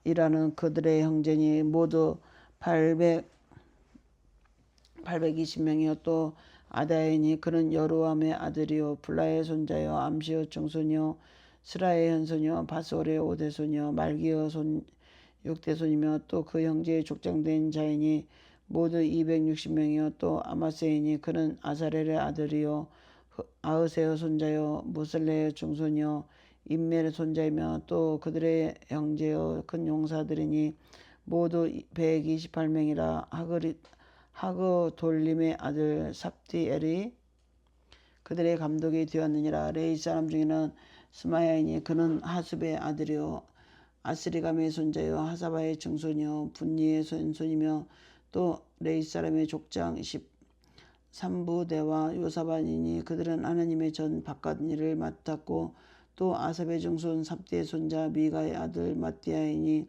일하는 그들의 형제니 모두 820명이요 또 아다야이니 그는 여로함의 아들이요 블라의 손자요 암시의 증손이요 스라의 현손이요 바솔의 5대손이요 말기의 손 6대손이며 또 그 형제의 족장된 자이니 모두 260명이요 또 아마세이니 그는 아사렐의 아들이요 아흐세의 손자요 무슬레의 중손이요 임멜의 손자이며 또 그들의 형제여 큰 용사들이니 모두 128명이라. 하그돌림의 아들 삽디엘이 그들의 감독이 되었느니라. 레위 사람 중에는 스마야이니 그는 하습의 아들이요 아스리감의 손자요 하사바의 증손이요 분니의 손이며 또 레위 사람의 족장 13부대와 요사반이니 그들은 하나님의 전 바깥 일을 맡았고 또 아삽의 증손 삽디의 손자 미가의 아들 마따야이니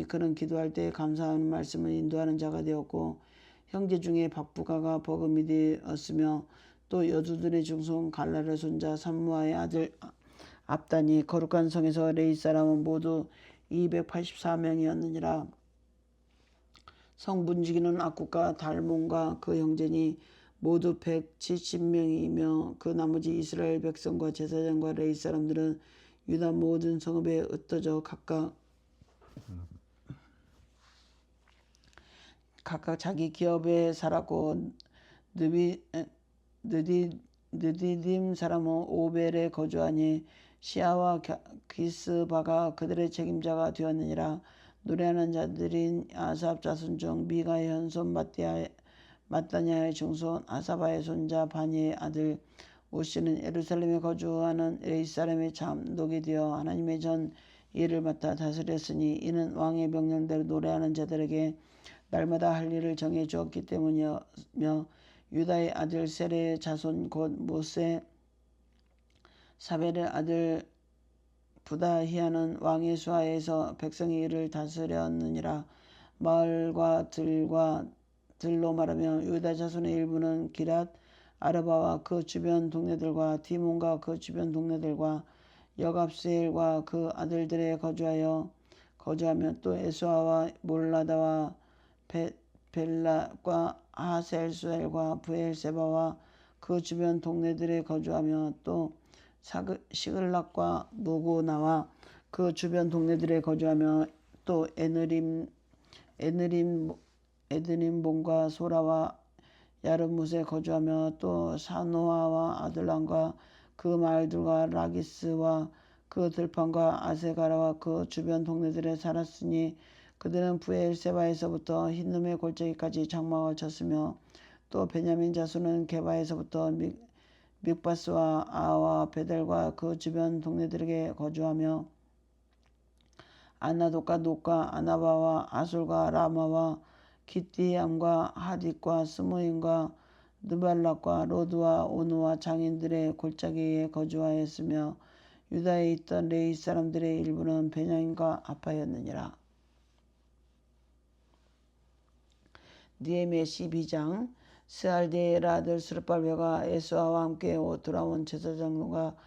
그는 기도할 때 감사하는 말씀을 인도하는 자가 되었고 형제 중에 박부가가 버금이 되었으며 또 여두둔의 증손 갈라의 손자 삼무아의 아들 압단이 거룩한 성에서 레위 사람은 모두 284명이었느니라. 성 문지기는 악국과 달몬과 그 형제니 모두 170명이며 그 나머지 이스라엘 백성과 제사장과 레위 사람들은 유다 모든 성읍에 흩어져 각각 자기 기업에 살았고 느디딤 사람은 오벨에 거주하니 시아와 기스바가 그들의 책임자가 되었느니라. 노래하는 자들인 아삽 자손 중 미가의 현손 마따냐의 증손 아사바의 손자 바니의 아들 우시는 예루살렘에 거주하는 레위 사람의 참독이 되어 하나님의 전 일을 맡아 다스렸으니 이는 왕의 명령대로 노래하는 자들에게 날마다 할 일을 정해 주었기 때문이며 유다의 아들 셀의 자손 곧 모세 사벨의 아들 부다히아는 왕의 수하에서 백성의 일을 다스렸느니라. 마을과 들로 말하며 유다 자손의 일부는 기랏 아르바와 그 주변 동네들과 디몬과 그 주변 동네들과 여갑스엘과 그 아들들에 거주하며 또 에스와와 몰라다와 벨라과 하셀수엘과 부엘세바와 그 주변 동네들에 거주하며 또 시글락과 무고나와 그 주변 동네들에 거주하며 또 에드림본과 소라와 야르뭇에 거주하며 또 사노아와 아들람과 그 마을들과 라기스와 그 들판과 아세가라와 그 주변 동네들에 살았으니 그들은 부엘세바에서부터 흰놈의 골짜기까지 장막을 쳤으며 또 베냐민 자손은 게바에서부터 믹바스와 아와 베델과 그 주변 동네들에게 거주하며 아나돗과 놋과 아나바와 아술과 라마와 기띠암과 하딧과 스무임과 느발락과 로드와 오누와 장인들의 골짜기에 거주하였으며 유다에 있던 레위 사람들의 일부는 베냐민과 합하였느니라. 느헤미야 12장. 스알디엘의 아들 스룹바벨과 에스와와 함께 돌아온 제사장과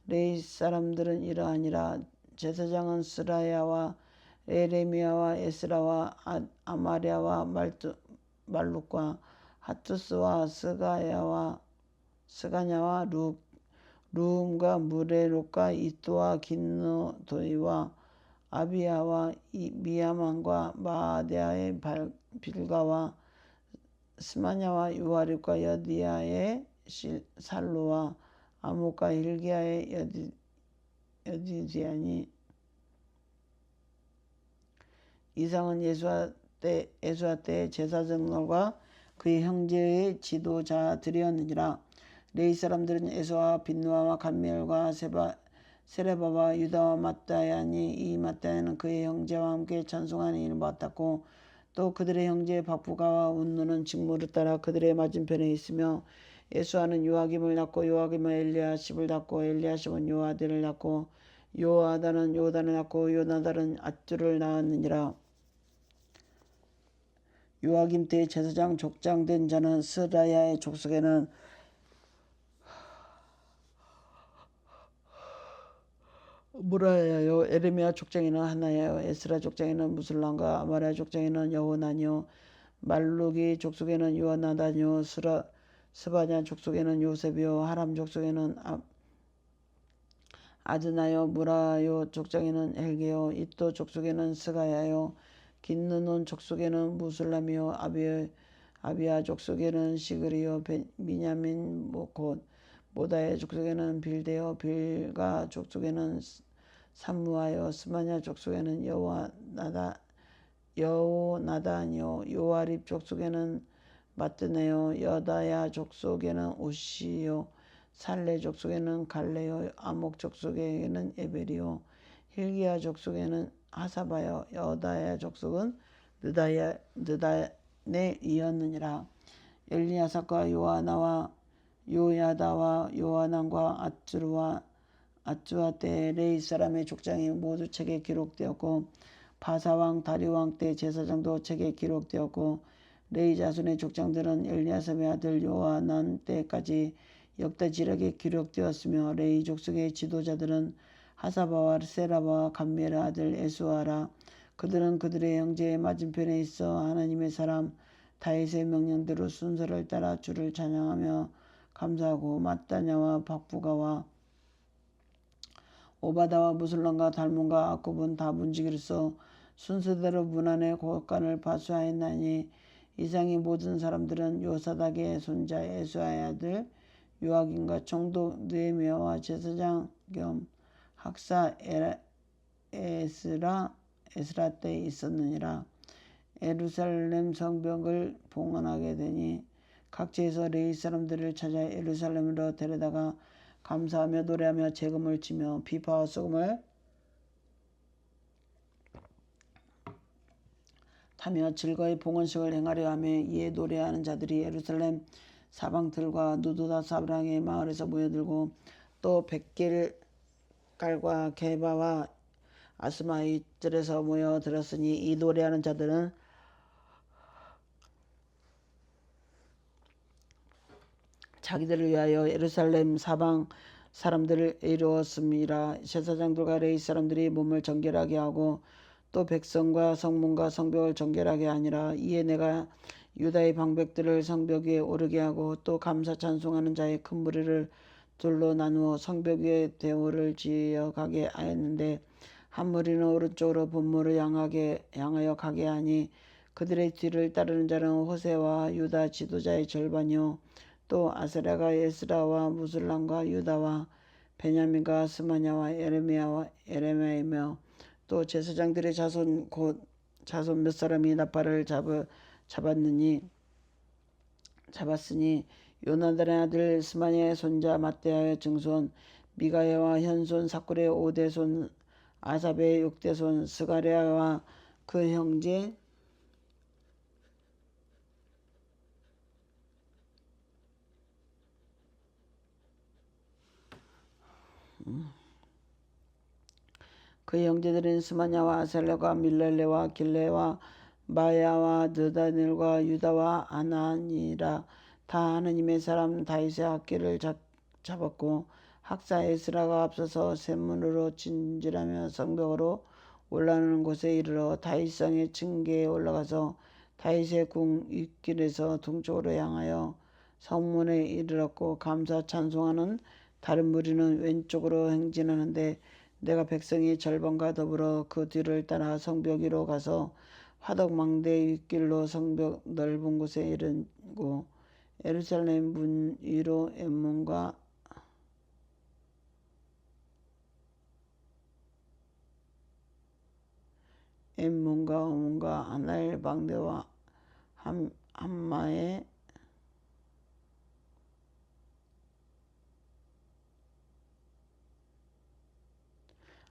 레위 사람들은 이러하니라. 제사장은 스라야와 에레미야와 에스라와 아마랴와 말룩과 하투스와 스가냐와 루움과 무레룩과 이또와 긴노도이와 아비야와 미야만과 마아데아의 빌가와 스마냐와 유아립과 여디야의 살로와 아목과 hil기야의 여디디아니. 이상은 예수와 때 제사장들과 그의 형제의 지도자들이었느니라. 레위 사람들은 에스와 빈누아와 감미엘과 세레바와 유다와 마따야니. 이 마따야는 그의 형제와 함께 찬송하는 일을 맡았고 또 그들의 형제 박부가와 운누는 직무를 따라 그들의 맞은편에 있으며 에스와는 요아김을 낳고 요아김은 엘리야십을 낳고 엘리야십은 요아들을 낳고 요아다는 요단을 낳고 요나단은 앗두를 낳았느니라. 요아김 때 제사장 족장된 자는 스라야의 족속에는 무라야요, 에레미야 족장에는 하나야요, 에스라 족장에는 무술람과 아마랴 족장에는 여호나니요, 말루기 족속에는 요나다니요, 스바냐 족속에는 요셉이요, 하람 족속에는 아드나요, 무라요 족장에는 헬게요, 이또 족속에는 스가야요, 긴느논 족속에는 무술람이요, 아비야 족속에는 시그리요, 미냐민 곧 모다의 족속에는 빌데요, 빌가 족속에는 삼무하여 스마냐 족속에는 여호나단이요, 요아립 족속에는 마뜨네요, 여다야 족속에는 우시요, 살레 족속에는 갈레요, 아목 족속에는 에벨이요, hil기야 족속에는 하사바요, 여다야 족속은 느단에 이었느니라. 엘리야삭과 요하나와 요야다와 요하난과 아쭈와 때 레위 사람의 족장이 모두 책에 기록되었고 바사왕 다리왕 때 제사장도 책에 기록되었고 레위 자손의 족장들은 엘리야삽의 아들 요하난 때까지 역대 지력에 기록되었으며 레위 족속의 지도자들은 하사바와 세라바와 감미엘의 아들 에스와라. 그들은 그들의 형제의 맞은편에 있어 하나님의 사람 다윗의 명령대로 순서를 따라 주를 찬양하며 감사하고 마따냐와 박부가와 오바다와 무술람과 달몬과 아굽은 다 문지기로서 순서대로 문안의 곡간을 파수하였나니 이상의 모든 사람들은 요사닥의 손자 에스와의 아들 요아김과 총독 느헤미야와 제사장 겸 학사 에스라 때 있었느니라. 예루살렘 성벽을 봉헌하게 되니 각지에서 레위 사람들을 찾아 예루살렘으로 데려다가 감사하며 노래하며 재금을 치며 비파와 소금을 하며 즐거이 봉헌식을 행하려 하며 이에 노래하는 자들이 예루살렘 사방들과 누두다 사방의 마을에서 모여들고 또 벳길갈과 게바와 아스마이들에서 모여들었으니 이 노래하는 자들은 자기들을 위하여 예루살렘 사방 사람들을 이루었음이라. 제사장들과 레위 사람들이 몸을 정결하게 하고 또 백성과 성문과 성벽을 정결하게 하니라. 이에 내가 유다의 방백들을 성벽 위에 오르게 하고 또 감사 찬송하는 자의 큰 무리를 둘로 나누어 성벽 위에 대오를 지어 가게 하였는데 한 무리는 오른쪽으로 분모를 향하여 가게 하니 그들의 뒤를 따르는 자는 호세와 유다 지도자의 절반이요 또 아세라가 에스라와 무술람과 유다와 베냐민과 스마냐와 에레미야이며 또 제사장들의 자손 곧 자손 몇 사람이 나팔을 잡았으니 요나단의 아들 스마냐의 손자 matthe아의 증손 미가야와 현손 사쿨의 5대손 아삽의 6대손 스가랴와 그 형제 그 형제들은 스마냐와 아셀레와 밀렐레와 길레와 마야와 느다넬과 유다와 아나니라. 다 하느님의 사람 다윗의 악기를 잡았고 학사 에스라가 앞서서 샘문으로 진질하며 성벽으로 올라오는 곳에 이르러 다윗성의 층계에 올라가서 다윗의 궁 윗길에서 동쪽으로 향하여 성문에 이르렀고 감사 찬송하는 다른 무리는 왼쪽으로 행진하는데 내가 백성의 절반과 더불어 그 뒤를 따라 성벽 위로 가서 화덕망대 윗길로 성벽 넓은 곳에 이르고 예루살렘 문 위로 엠문과 어문과 아날 방대와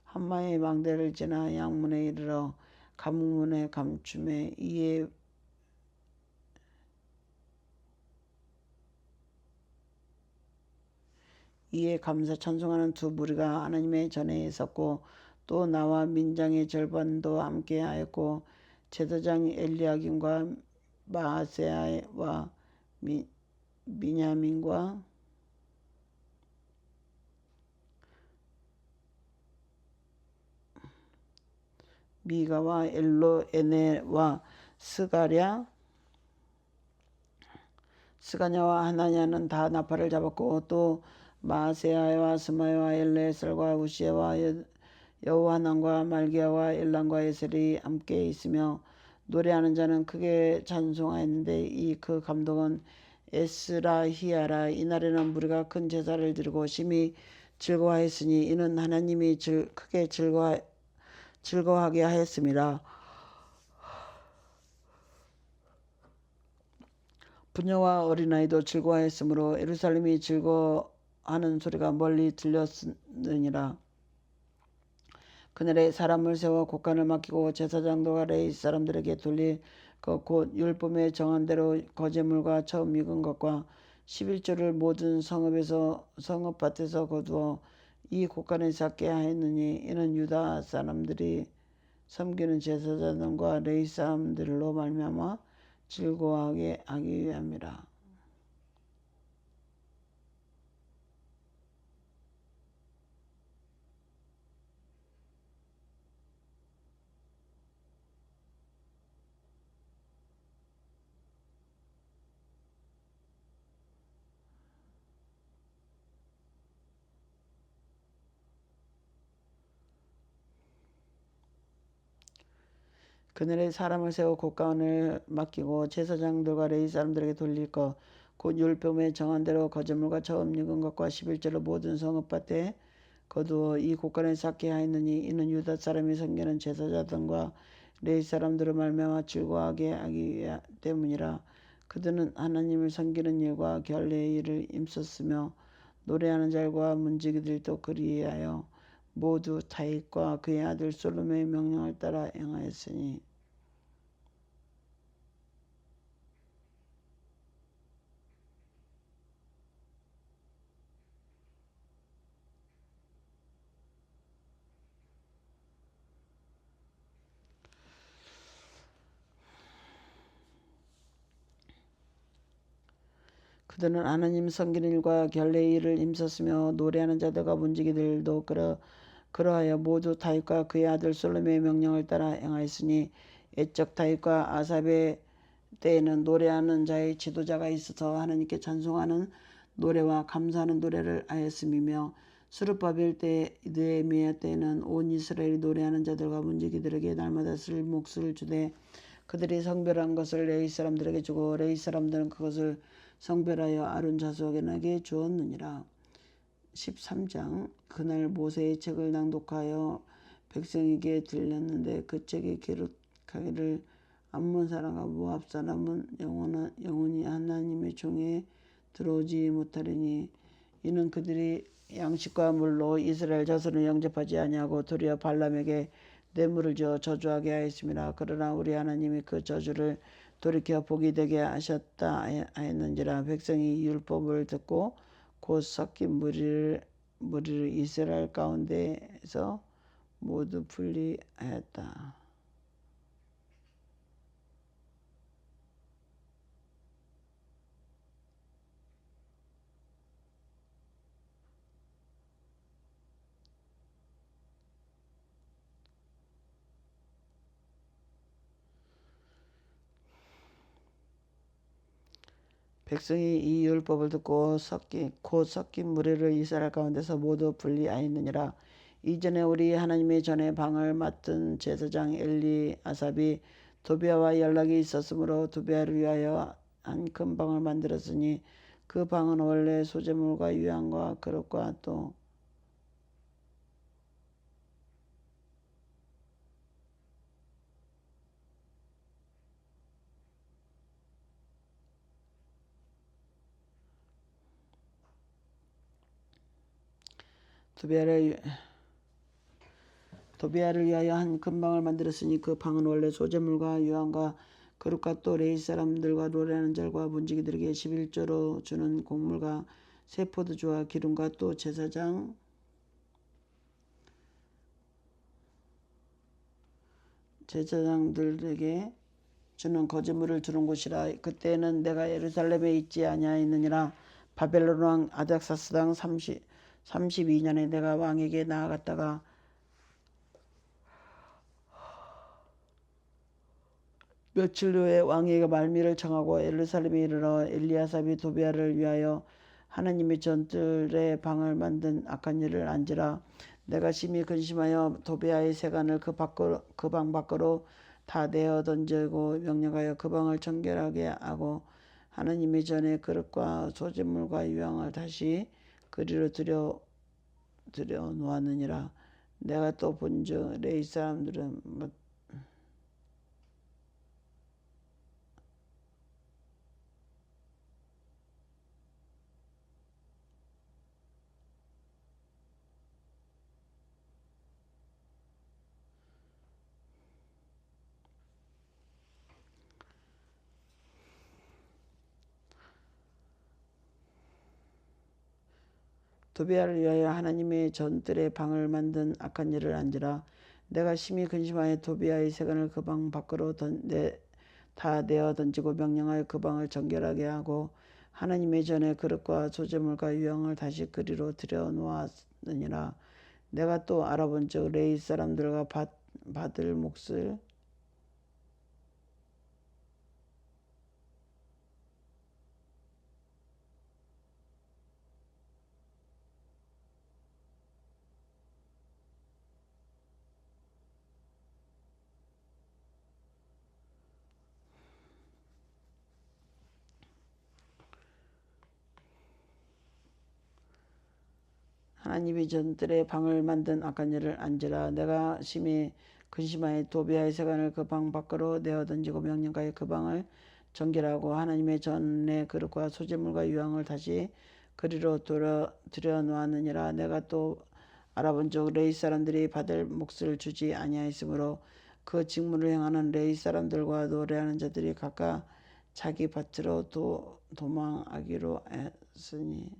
한마의 망대를 지나 양문에 이르러 감문에 감춤에 이에 감사 찬송하는 두 무리가 하나님의 전에 있었고 또 나와 민장의 절반도 함께 하였고 제사장 엘리야김과 마아세야와 미냐민과 미가와 엘로에네와 스가냐와 하나냐는 다 나팔을 잡았고 또 마아세야와 스마야와 엘레설과 우시야와 여호하난과 말기야와 엘람과 에셀이 함께 있으며 노래하는 자는 크게 찬송하였는데 이 그 감독은 에스라히야라. 이날에는 무리가 큰 제사를 드리고 심히 즐거워하였으니 이는 하나님이 크게 즐거워하게 하였습니다. 부녀와 어린아이도 즐거워하였으므로 예루살렘이 즐거워하는 소리가 멀리 들렸느니라. 그날에 사람을 세워 곡간을 맡기고 제사장들과 레위 사람들에게 돌릴 것 곧 율법에 정한 대로 거제물과 처음 익은 것과 11조를 모든 성읍밭에서 거두어 이 곡간에 쌓게 하였느니 이는 유다 사람들이 섬기는 제사장들과 레위 사람들로 말미암아 즐거워하게 하기 위함이라. 그날에 사람을 세워 곡간을 맡기고 제사장들과 레위 사람들에게 돌릴 것 곧 율법에 정한 대로 거제물과 처음 익은 것과 11조를 모든 성읍밭에 거두어 이 곡간에 쌓게 하였느니 이는 유다 사람이 섬기는 제사장들과 레위 사람들을 말미암아 즐거워하게 하기 때문이라. 그들은 하나님을 섬기는 일과 결례의 일을 힘썼으며 노래하는 자들과 문지기들도 그리하여 모두 다윗과 그의 아들 솔로몬의 명령을 따라 행하였으니 그들은 하나님 섬기는 일과 결례의 일을 힘썼으며 노래하는 자들과 문지기들도 그러하여 모두 다윗과 그의 아들 솔로몬의 명령을 따라 행하였으니 옛적 다윗과 아삽의 때에는 노래하는 자의 지도자가 있어서 하나님께 찬송하는 노래와 감사하는 노래를 하였음이며 스룹바벨 때 느헤미야 때에는 온 이스라엘이 노래하는 자들과 문지기들에게 날마다 쓸 몫을 주되 그들이 성별한 것을 레위 사람들에게 주고 레위 사람들은 그것을 성별하여 아론 자손에게 주었느니라. 13장. 그날 모세의 책을 낭독하여 백성에게 들렸는데 그 책에 기록하기를 암몬 사람과 모압 사람은 영원히 하나님의 종에 들어오지 못하리니 이는 그들이 양식과 물로 이스라엘 자손을 영접하지 아니하고 도리어 발람에게 뇌물을 주어 저주하게 하였습니다. 그러나 우리 하나님이 그 저주를 돌이켜 복이 되게 하셨다 하였는지라. 백성이 이 율법을 듣고 곧 섞인 무리를 이스라엘 가운데에서 모두 분리하였다. 백성이 이 율법을 듣고 곧 섞인 무리를 이스라엘 가운데서 모두 분리하였느니라. 이전에 우리 하나님의 전에 방을 맡은 제사장 엘리아삽이 도비아와 연락이 있었으므로 도비아를 위하여 한 큰 방을 만들었으니 그 방은 원래 소재물과 유향과 그릇과 또 도비아를 위하여 한 큰 방을 만들었으니 그 방은 원래 소재물과 유향과 그릇과 또 레위 사람들과 노래하는 자들과 문지기들에게 11조로 주는 곡물과 새 포도주와 기름과 또 제사장들에게 주는 거제물을 주는 곳이라. 그때는 내가 예루살렘에 있지 아니하였느니라. 바벨론 왕 아닥사스당 32년에 내가 왕에게 나아갔다가 며칠 후에 왕에게 말미를 청하고 예루살렘에 이르러 엘리아삽이 도비아를 위하여 하나님의 전뜰의 방을 만든 악한 일을 안지라. 내가 심히 근심하여 도비아의 세간을 그 방 밖으로 다 내어 던지고 명령하여 그 방을 정결하게 하고 하나님의 전에 그릇과 소재물과 유향을 다시 그리로 들여 놓았느니라. 내가 또 본즉 레위 사람들은 도비아를 위하여 하나님의 전뜰의 방을 만든 악한 일을 안지라. 내가 심히 근심하여 도비아의 세간을 그 방 밖으로 다 내어 던지고 명령하여 그 방을 정결하게 하고 하나님의 전에 그릇과 소재물과 유향을 다시 그리로 들여 놓았느니라. 내가 또 알아본즉 레위 사람들과 받을 몫을 하나님의 전뜰의 방을 만든 악한 일을 안지라. 내가 심히 근심하여 도비아의 세간을 그 방 밖으로 내어 던지고 명령하여 그 방을 정결하고 하나님의 전에 그릇과 소재물과 유향을 다시 그리로 들여 놓았느니라. 내가 또 알아본즉 레위 사람들이 받을 몫을 주지 아니하였으므로 그 직무를 행하는 레위 사람들과 노래하는 자들이 각각 자기 밭으로 도망하기로 했으니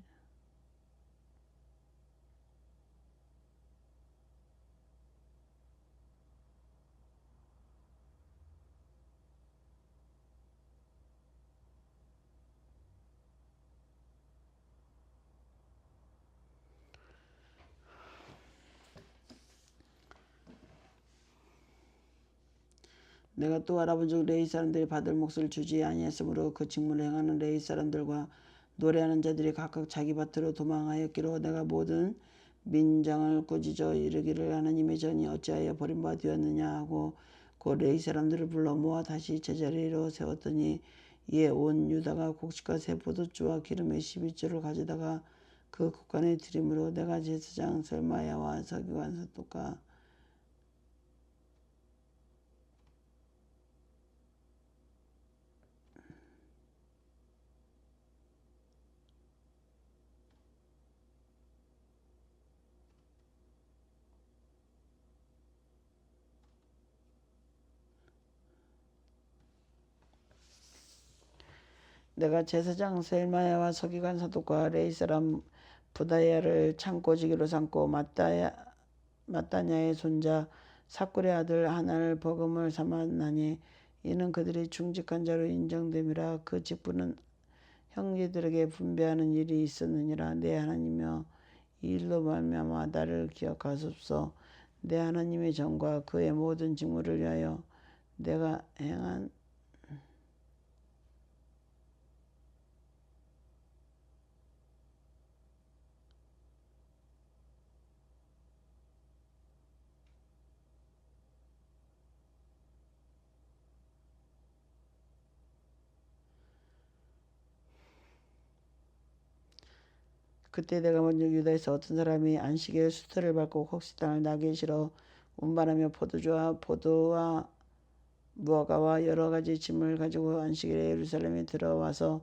내가 또 알아본즉 레위 사람들이 받을 몫을 주지 아니했으므로 그 직무를 행하는 레위 사람들과 노래하는 자들이 각각 자기 밭으로 도망하였기로 내가 모든 민장을 꾸짖어 이르기를 하나님의 전이 어찌하여 버림받아 되었느냐 하고 곧 레위 사람들을 불러 모아 다시 제자리로 세웠더니 이에 온 유다가 곡식과 새 포도주와 기름의 12조를 가져다가 그 국간에 드림으로 내가 제사장 셀마야와 서기관 사독과 내가 제사장 셀마야와 서기관 사독과 레위 사람 부다야를 창고지기로 삼고 마따냐의 손자 사꿀의 아들 하나를 버금을 삼았나니 이는 그들이 충직한 자로 인정됨이라. 그 직분은 형제들에게 분배하는 일이 있었느니라. 내 하나님이여 이 일로 말미암아 나를 기억하소서. 내 하나님의 전과 그의 모든 직무를 위하여 내가 행한 그때 내가 먼저 유다에서 어떤 사람이 안식일 수틀을 밟고 혹시 땅을 나게 실어 운반하며 포도와 무화과와 여러 가지 짐을 가지고 안식일에 예루살렘에 들어와서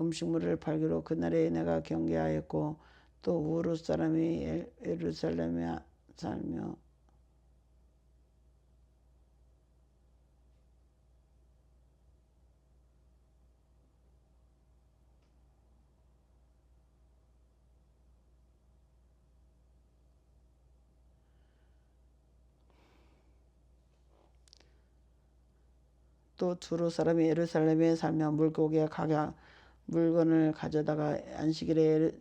음식물을 팔기로 그날에 내가 경계하였고 또 우르 사람이 예루살렘에 살며 또 두루 사람이 예루살렘에 살며 물고기와 각약 물건을 가져다가 안식일에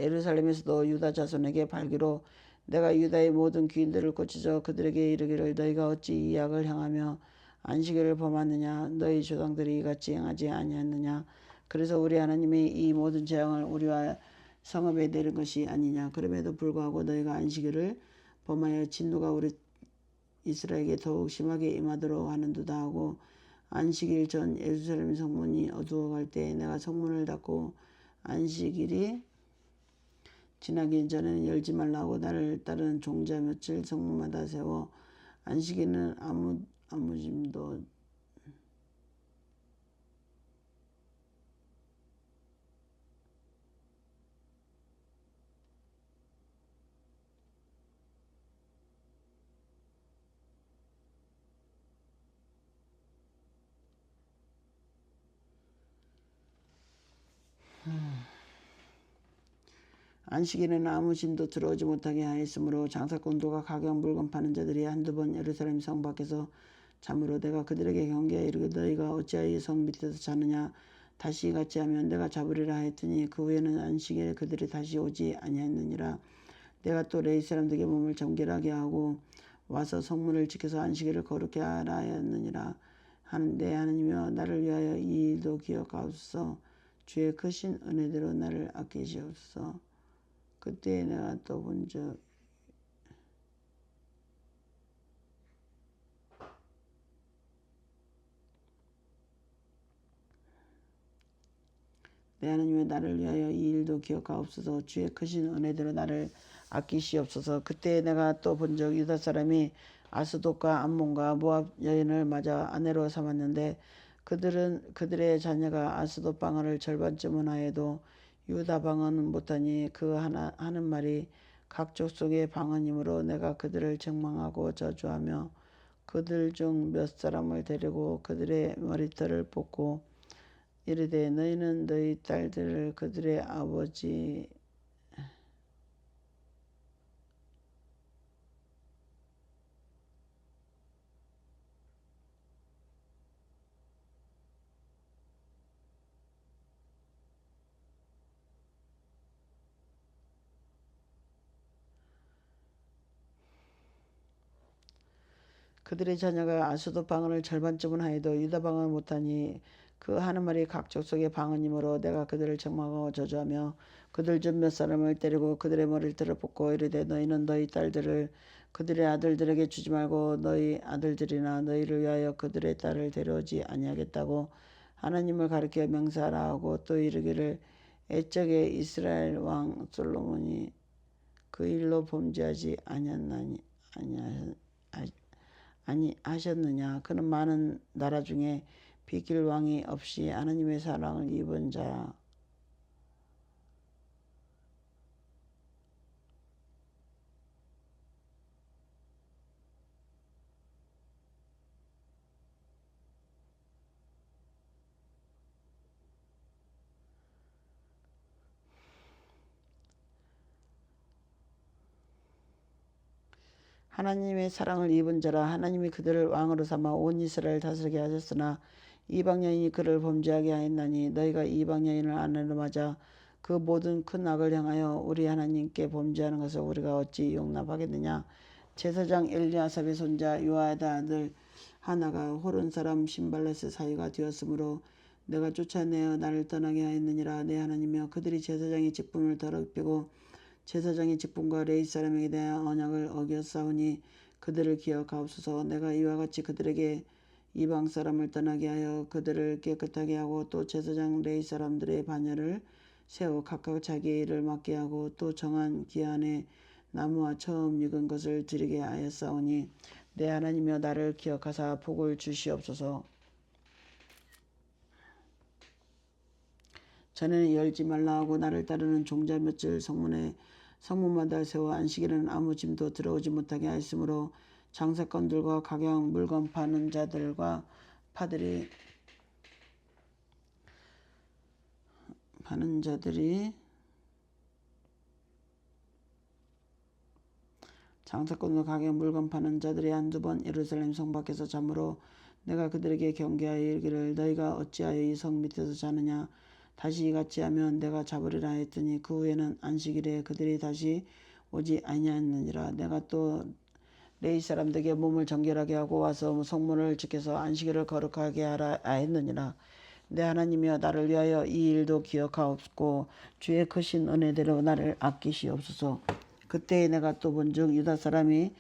예루살렘에서도 유다 자손에게 팔기로 내가 유다의 모든 귀인들을 꾸짖어 그들에게 이르기를 너희가 어찌 이 악을 행하며 안식일을 범하느냐. 너희 조상들이 이같이 행하지 아니하였느냐. 그래서 우리 하나님이 이 모든 재앙을 우리와 성읍에 내린 것이 아니냐. 그럼에도 불구하고 너희가 안식일을 범하여 진노가 우리 이스라엘에게 더욱 심하게 임하도록 하는도다 하고 안식일 전 예루살렘 성문이 어두워갈 때 내가 성문을 닫고 안식일이 지나기 전에는 열지 말라고 나를 따르는 종자 며칠 성문마다 세워 안식일은 아무 짐도 안식일에는 아무 짐도 들어오지 못하게 하였으므로 장사꾼들과 각양 물건 파는 자들이 한두 번 예루살렘 성 밖에서 참으로 내가 그들에게 경계하여 이르기를 너희가 어찌하여 이 성 밑에서 자느냐. 다시 같이 하면 내가 잡으리라 하였더니 그 후에는 안식일에 그들이 다시 오지 아니하였느니라. 내가 또 레위 사람들에게 몸을 정결하게 하고 와서 성문을 지켜서 안식일을 거룩히 하라 하였느니라. 내 하나님이여 나를 위하여 이 일도 기억하옵소서. 주의 크신 은혜대로 나를 아끼시옵소서. 그때 내가 또 본즉 내 하나님의 나를 위하여 이 일도 기억하옵소서. 주의 크신 은혜대로 나를 아끼시옵소서. 그때 내가 또 본즉 유다 사람이 아스돗과 암몬과 모압 여인을 맞아 아내로 삼았는데 그들의 자녀가 아스돗 방언을 절반쯤은 하여도 유다 방언은 못하니 그 하는 말이 각 족속의 방언이므로 내가 그들을 책망하고 저주하며 그들 중 몇 사람을 데리고 그들의 머리털을 뽑고 이르되 너희는 너희 딸들을 그들의 아버지 그들의 자녀가 아수도 방언을 절반쯤은 하여도 유다 방언을 못하니 그 하는 말이 각 족속의 방언이므로 내가 그들을 책망하고 저주하며 그들 중 몇 사람을 때리고 그들의 머리를 들어뽑고 이르되 너희는 너희 딸들을 그들의 아들들에게 주지 말고 너희 아들들이나 너희를 위하여 그들의 딸을 데려오지 아니하겠다고 하나님을 가리켜 맹세하라 하고 또 이르기를 옛적에 이스라엘 왕 솔로몬이 그 일로 범죄하지 아니하셨느냐. 그는 많은 나라 중에 비길 왕이 없이 하나님의 사랑을 입은 자라. 하나님의 사랑을 입은 자라. 하나님이 그들을 왕으로 삼아 온 이스라엘 다스리게 하셨으나 이방 여인이 그를 범죄하게 하였나니 너희가 이방 여인을 아내로 맞아 그 모든 큰 악을 향하여 우리 하나님께 범죄하는 것을 우리가 어찌 용납하겠느냐. 제사장 엘리아삽의 손자 요아다 아들 하나가 호른 사람 신발렛의 사위가 되었으므로 내가 쫓아내어 나를 떠나게 하였느니라. 내 하나님이여 그들이 제사장의 직분을 더럽히고 제사장의 직분과 레위 사람에게 대한 언약을 어겼사오니 그들을 기억하옵소서. 내가 이와 같이 그들에게 이방 사람을 떠나게 하여 그들을 깨끗하게 하고 또 제사장 레위 사람들의 반열을 세워 각각 자기의 일을 맡게 하고 또 정한 기한에 나무와 처음 익은 것을 드리게 하였사오니 내 하나님이여 나를 기억하사 복을 주시옵소서. 전에는 열지 말라 하고 나를 따르는 종자 몇을 성문마다 세워 안식일에는 아무 짐도 들어오지 못하게 하였으므로 장사꾼들과 각양 물건 파는 자들과 파들이 장사꾼과 각양 물건 파는 자들이 한두 번 예루살렘 성 밖에서 잠으로 내가 그들에게 경계하여 이르기를 너희가 어찌하여 이 성 밑에서 자느냐. 다시 이같이 하면 내가 잡으리라 했더니 그 후에는 안식일에 그들이 다시 오지 아니하느니라. 내가 또 레위 사람들에게 몸을 정결하게 하고 와서 성문을 지켜서 안식일을 거룩하게 하라 했느니라. 내 하나님이여 나를 위하여 이 일도 기억하옵고 주의 크신 은혜대로 나를 아끼시옵소서. 그때에 내가 또 본즉 유다 사람이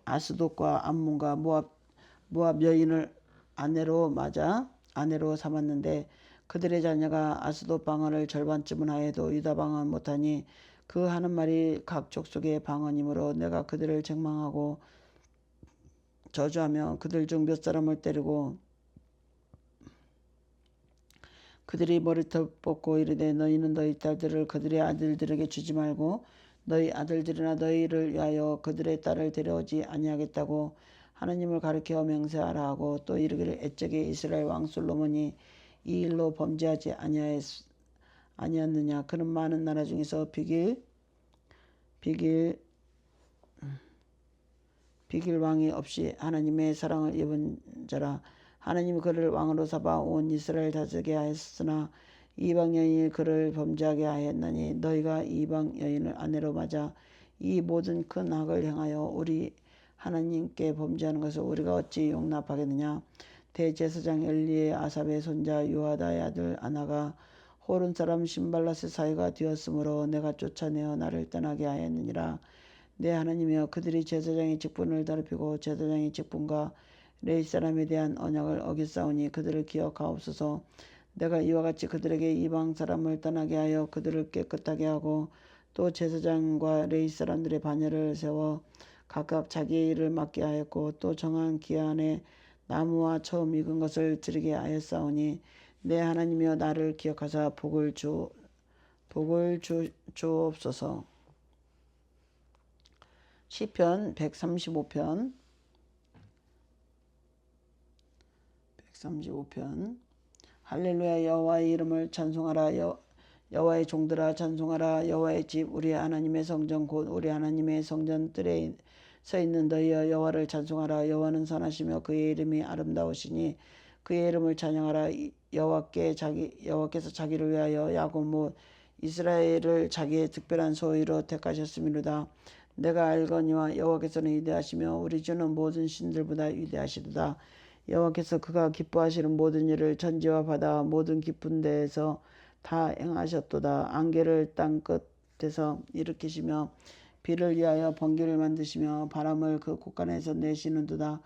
아스돗과 암몬과 모압 여인을 아내로 삼았는데 그들의 자녀가 아스돗 방언을 절반쯤은 하여도 유다 방언 못하니 그 하는 말이 각 족속의 방언이므로 내가 그들을 책망하고 저주하며 그들 중 몇 사람을 때리고 그들이 머리털 뽑고 이르되 너희는 너희 딸들을 그들의 아들들에게 주지 말고 너희 아들들이나 너희를 위하여 그들의 딸을 데려오지 아니하겠다고 하나님을 가리켜 맹세하라 하고 또 이르기를 옛적에 이스라엘 왕 솔로몬이 이 일로 범죄하지 아니하였느냐. 그는 많은 나라 중에서 비길 왕이 없이 하나님의 사랑을 입은 자라. 하나님이 그를 왕으로 삼아 온 이스라엘 다스리게 하였으나 이방 여인이 그를 범죄하게 하였나니 너희가 이방 여인을 아내로 맞아 이 모든 큰 악을 행하여 우리 하나님께 범죄하는 것을 우리가 어찌 용납하겠느냐. 대제사장 엘리의 아삽의 손자 요아다의 아들 아나가 호른 사람 신발랏의 사위가 되었으므로 내가 쫓아내어 나를 떠나게 하였느니라. 내 하나님이여 그들이 제사장의 직분을 더럽히고 제사장의 직분과 레위 사람에 대한 언약을 어겼사오니 그들을 기억하옵소서. 내가 이와 같이 그들에게 이방 사람을 떠나게 하여 그들을 깨끗하게 하고 또 제사장과 레위 사람들의 반열을 세워 각각 자기의 일을 맡게 하였고 또 정한 기한에 나무와 처음 익은 것을 드리게 하였사오니 내 하나님이여 나를 기억하사 복을 주옵소서. 시편 135편 할렐루야. 여호와의 이름을 찬송하라. 여호와의 종들아 찬송하라. 여호와의 집 우리 하나님의 성전 곧 우리 하나님의 성전 뜰에 서 있는 너희여 여호와를 찬송하라. 여호와는 선하시며 그의 이름이 아름다우시니 그의 이름을 찬양하라. 여호와께서 자기를 위하여 야곱 못 이스라엘을 자기의 특별한 소유로 택하셨음이로다. 내가 알거니와 여호와께서는 위대하시며 우리 주는 모든 신들보다 위대하시도다. 여호와께서 그가 기뻐하시는 모든 일을 천지와 바다와 모든 깊은 데에서 다 행하셨도다. 안개를 땅 끝에서 일으키시며 비를 위하여 번개를 만드시며 바람을 그 곳간에서 내시는도다.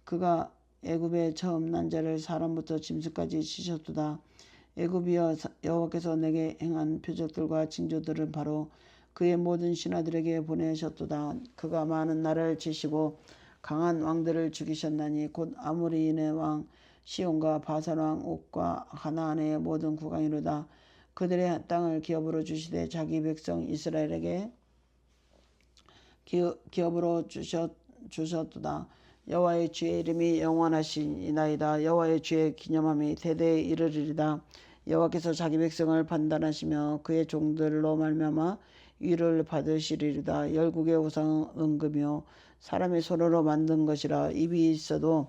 그가 애굽의 처음 난 자를 사람부터 짐승까지 치셨도다. 애굽이여, 여호와께서 내게 행한 표적들과 징조들은 바로 그의 모든 신하들에게 보내셨도다. 그가 많은 나라를 치시고 강한 왕들을 죽이셨나니 곧 아모리인의 왕 시온과 바산 왕 옥과 하나안의 모든 국왕이로다. 그들의 땅을 기업으로 주시되 자기 백성 이스라엘에게 기업으로 주셨도다. 여호와의 주의 이름이 영원하시나이다. 여호와의 주의 기념함이 대대에 이르리이다. 여호와께서 자기 백성을 판단하시며 그의 종들로 말미암아 위를 받으시리이다. 열국의 우상은 은금이요 사람의 손으로 만든 것이라. 입이 있어도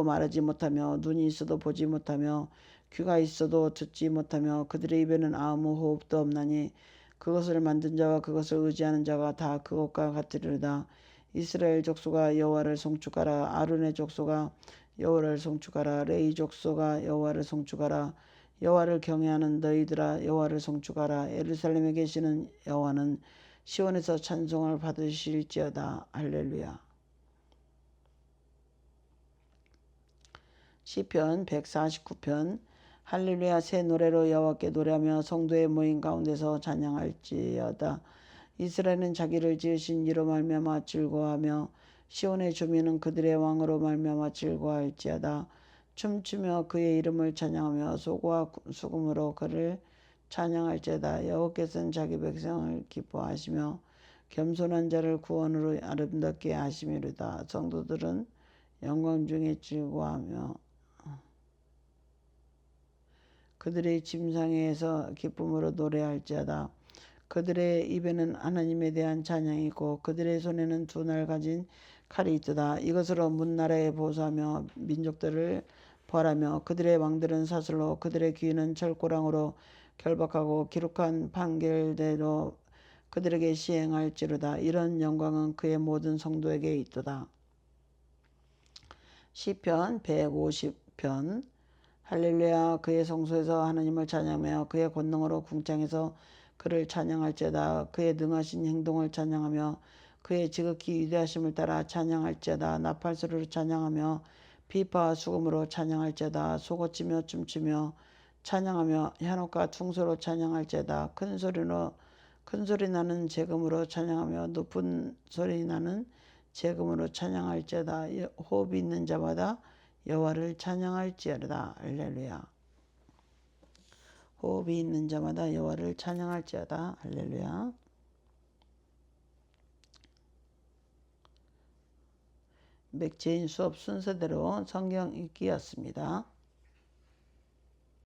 말하지 못하며 눈이 있어도 보지 못하며 귀가 있어도 듣지 못하며 그들의 입에는 아무 호흡도 없나니 그것을 만든 자와 그것을 의지하는 자가 다 그것과 같으리로다. 이스라엘 족속아 여호와를 송축하라. 아론의 족속아 여호와를 송축하라. 레위 족속아 여호와를 송축하라. 여호와를 경외하는 너희들아 여호와를 송축하라. 예루살렘에 계시는 여호와는 시온에서 찬송을 받으실지어다. 할렐루야. 시편 149편. 할렐루야. 새 노래로 여호와께 노래하며 성도의 모임 가운데서 찬양할지어다. 이스라엘은 자기를 지으신 이로 말미암아 즐거워하며 시온의 주민은 그들의 왕으로 말미암아 즐거워할지어다. 춤추며 그의 이름을 찬양하며 소고와 수금으로 그를 찬양할지어다. 여호와께서는 자기 백성을 기뻐하시며 겸손한 자를 구원으로 아름답게 하심이로다. 성도들은 영광 중에 즐거워하며 그들의 침상에서 기쁨으로 노래할지어다. 그들의 입에는 하나님에 대한 찬양이 있고 그들의 손에는 두 날 가진 칼이 있도다. 이것으로 문나라에 보수하며 민족들을 벌하며 그들의 왕들은 사슬로 그들의 귀는 철고랑으로 결박하고 기록한 판결대로 그들에게 시행할지로다. 이런 영광은 그의 모든 성도에게 있도다. 시편 150편. 할렐루야. 그의 성소에서 하나님을 찬양하며 그의 권능으로 궁창에서 그를 찬양할지어다. 그의 능하신 행동을 찬양하며 그의 지극히 위대하심을 따라 찬양할지어다. 나팔소리로 찬양하며 비파와 수금으로 찬양할지어다. 소고치며 춤추며 찬양하며 현옥과 퉁소로 찬양할지어다. 큰 소리 나는 재금으로 찬양하며 높은 소리 나는 재금으로 찬양할지어다. 호흡이 있는 자마다 여호와를 찬양할지어다. 할렐루야. 호흡이 있는 자마다 여호와를 찬양할지어다. 할렐루야. 맥체인 수업 순서대로 성경 읽기였습니다.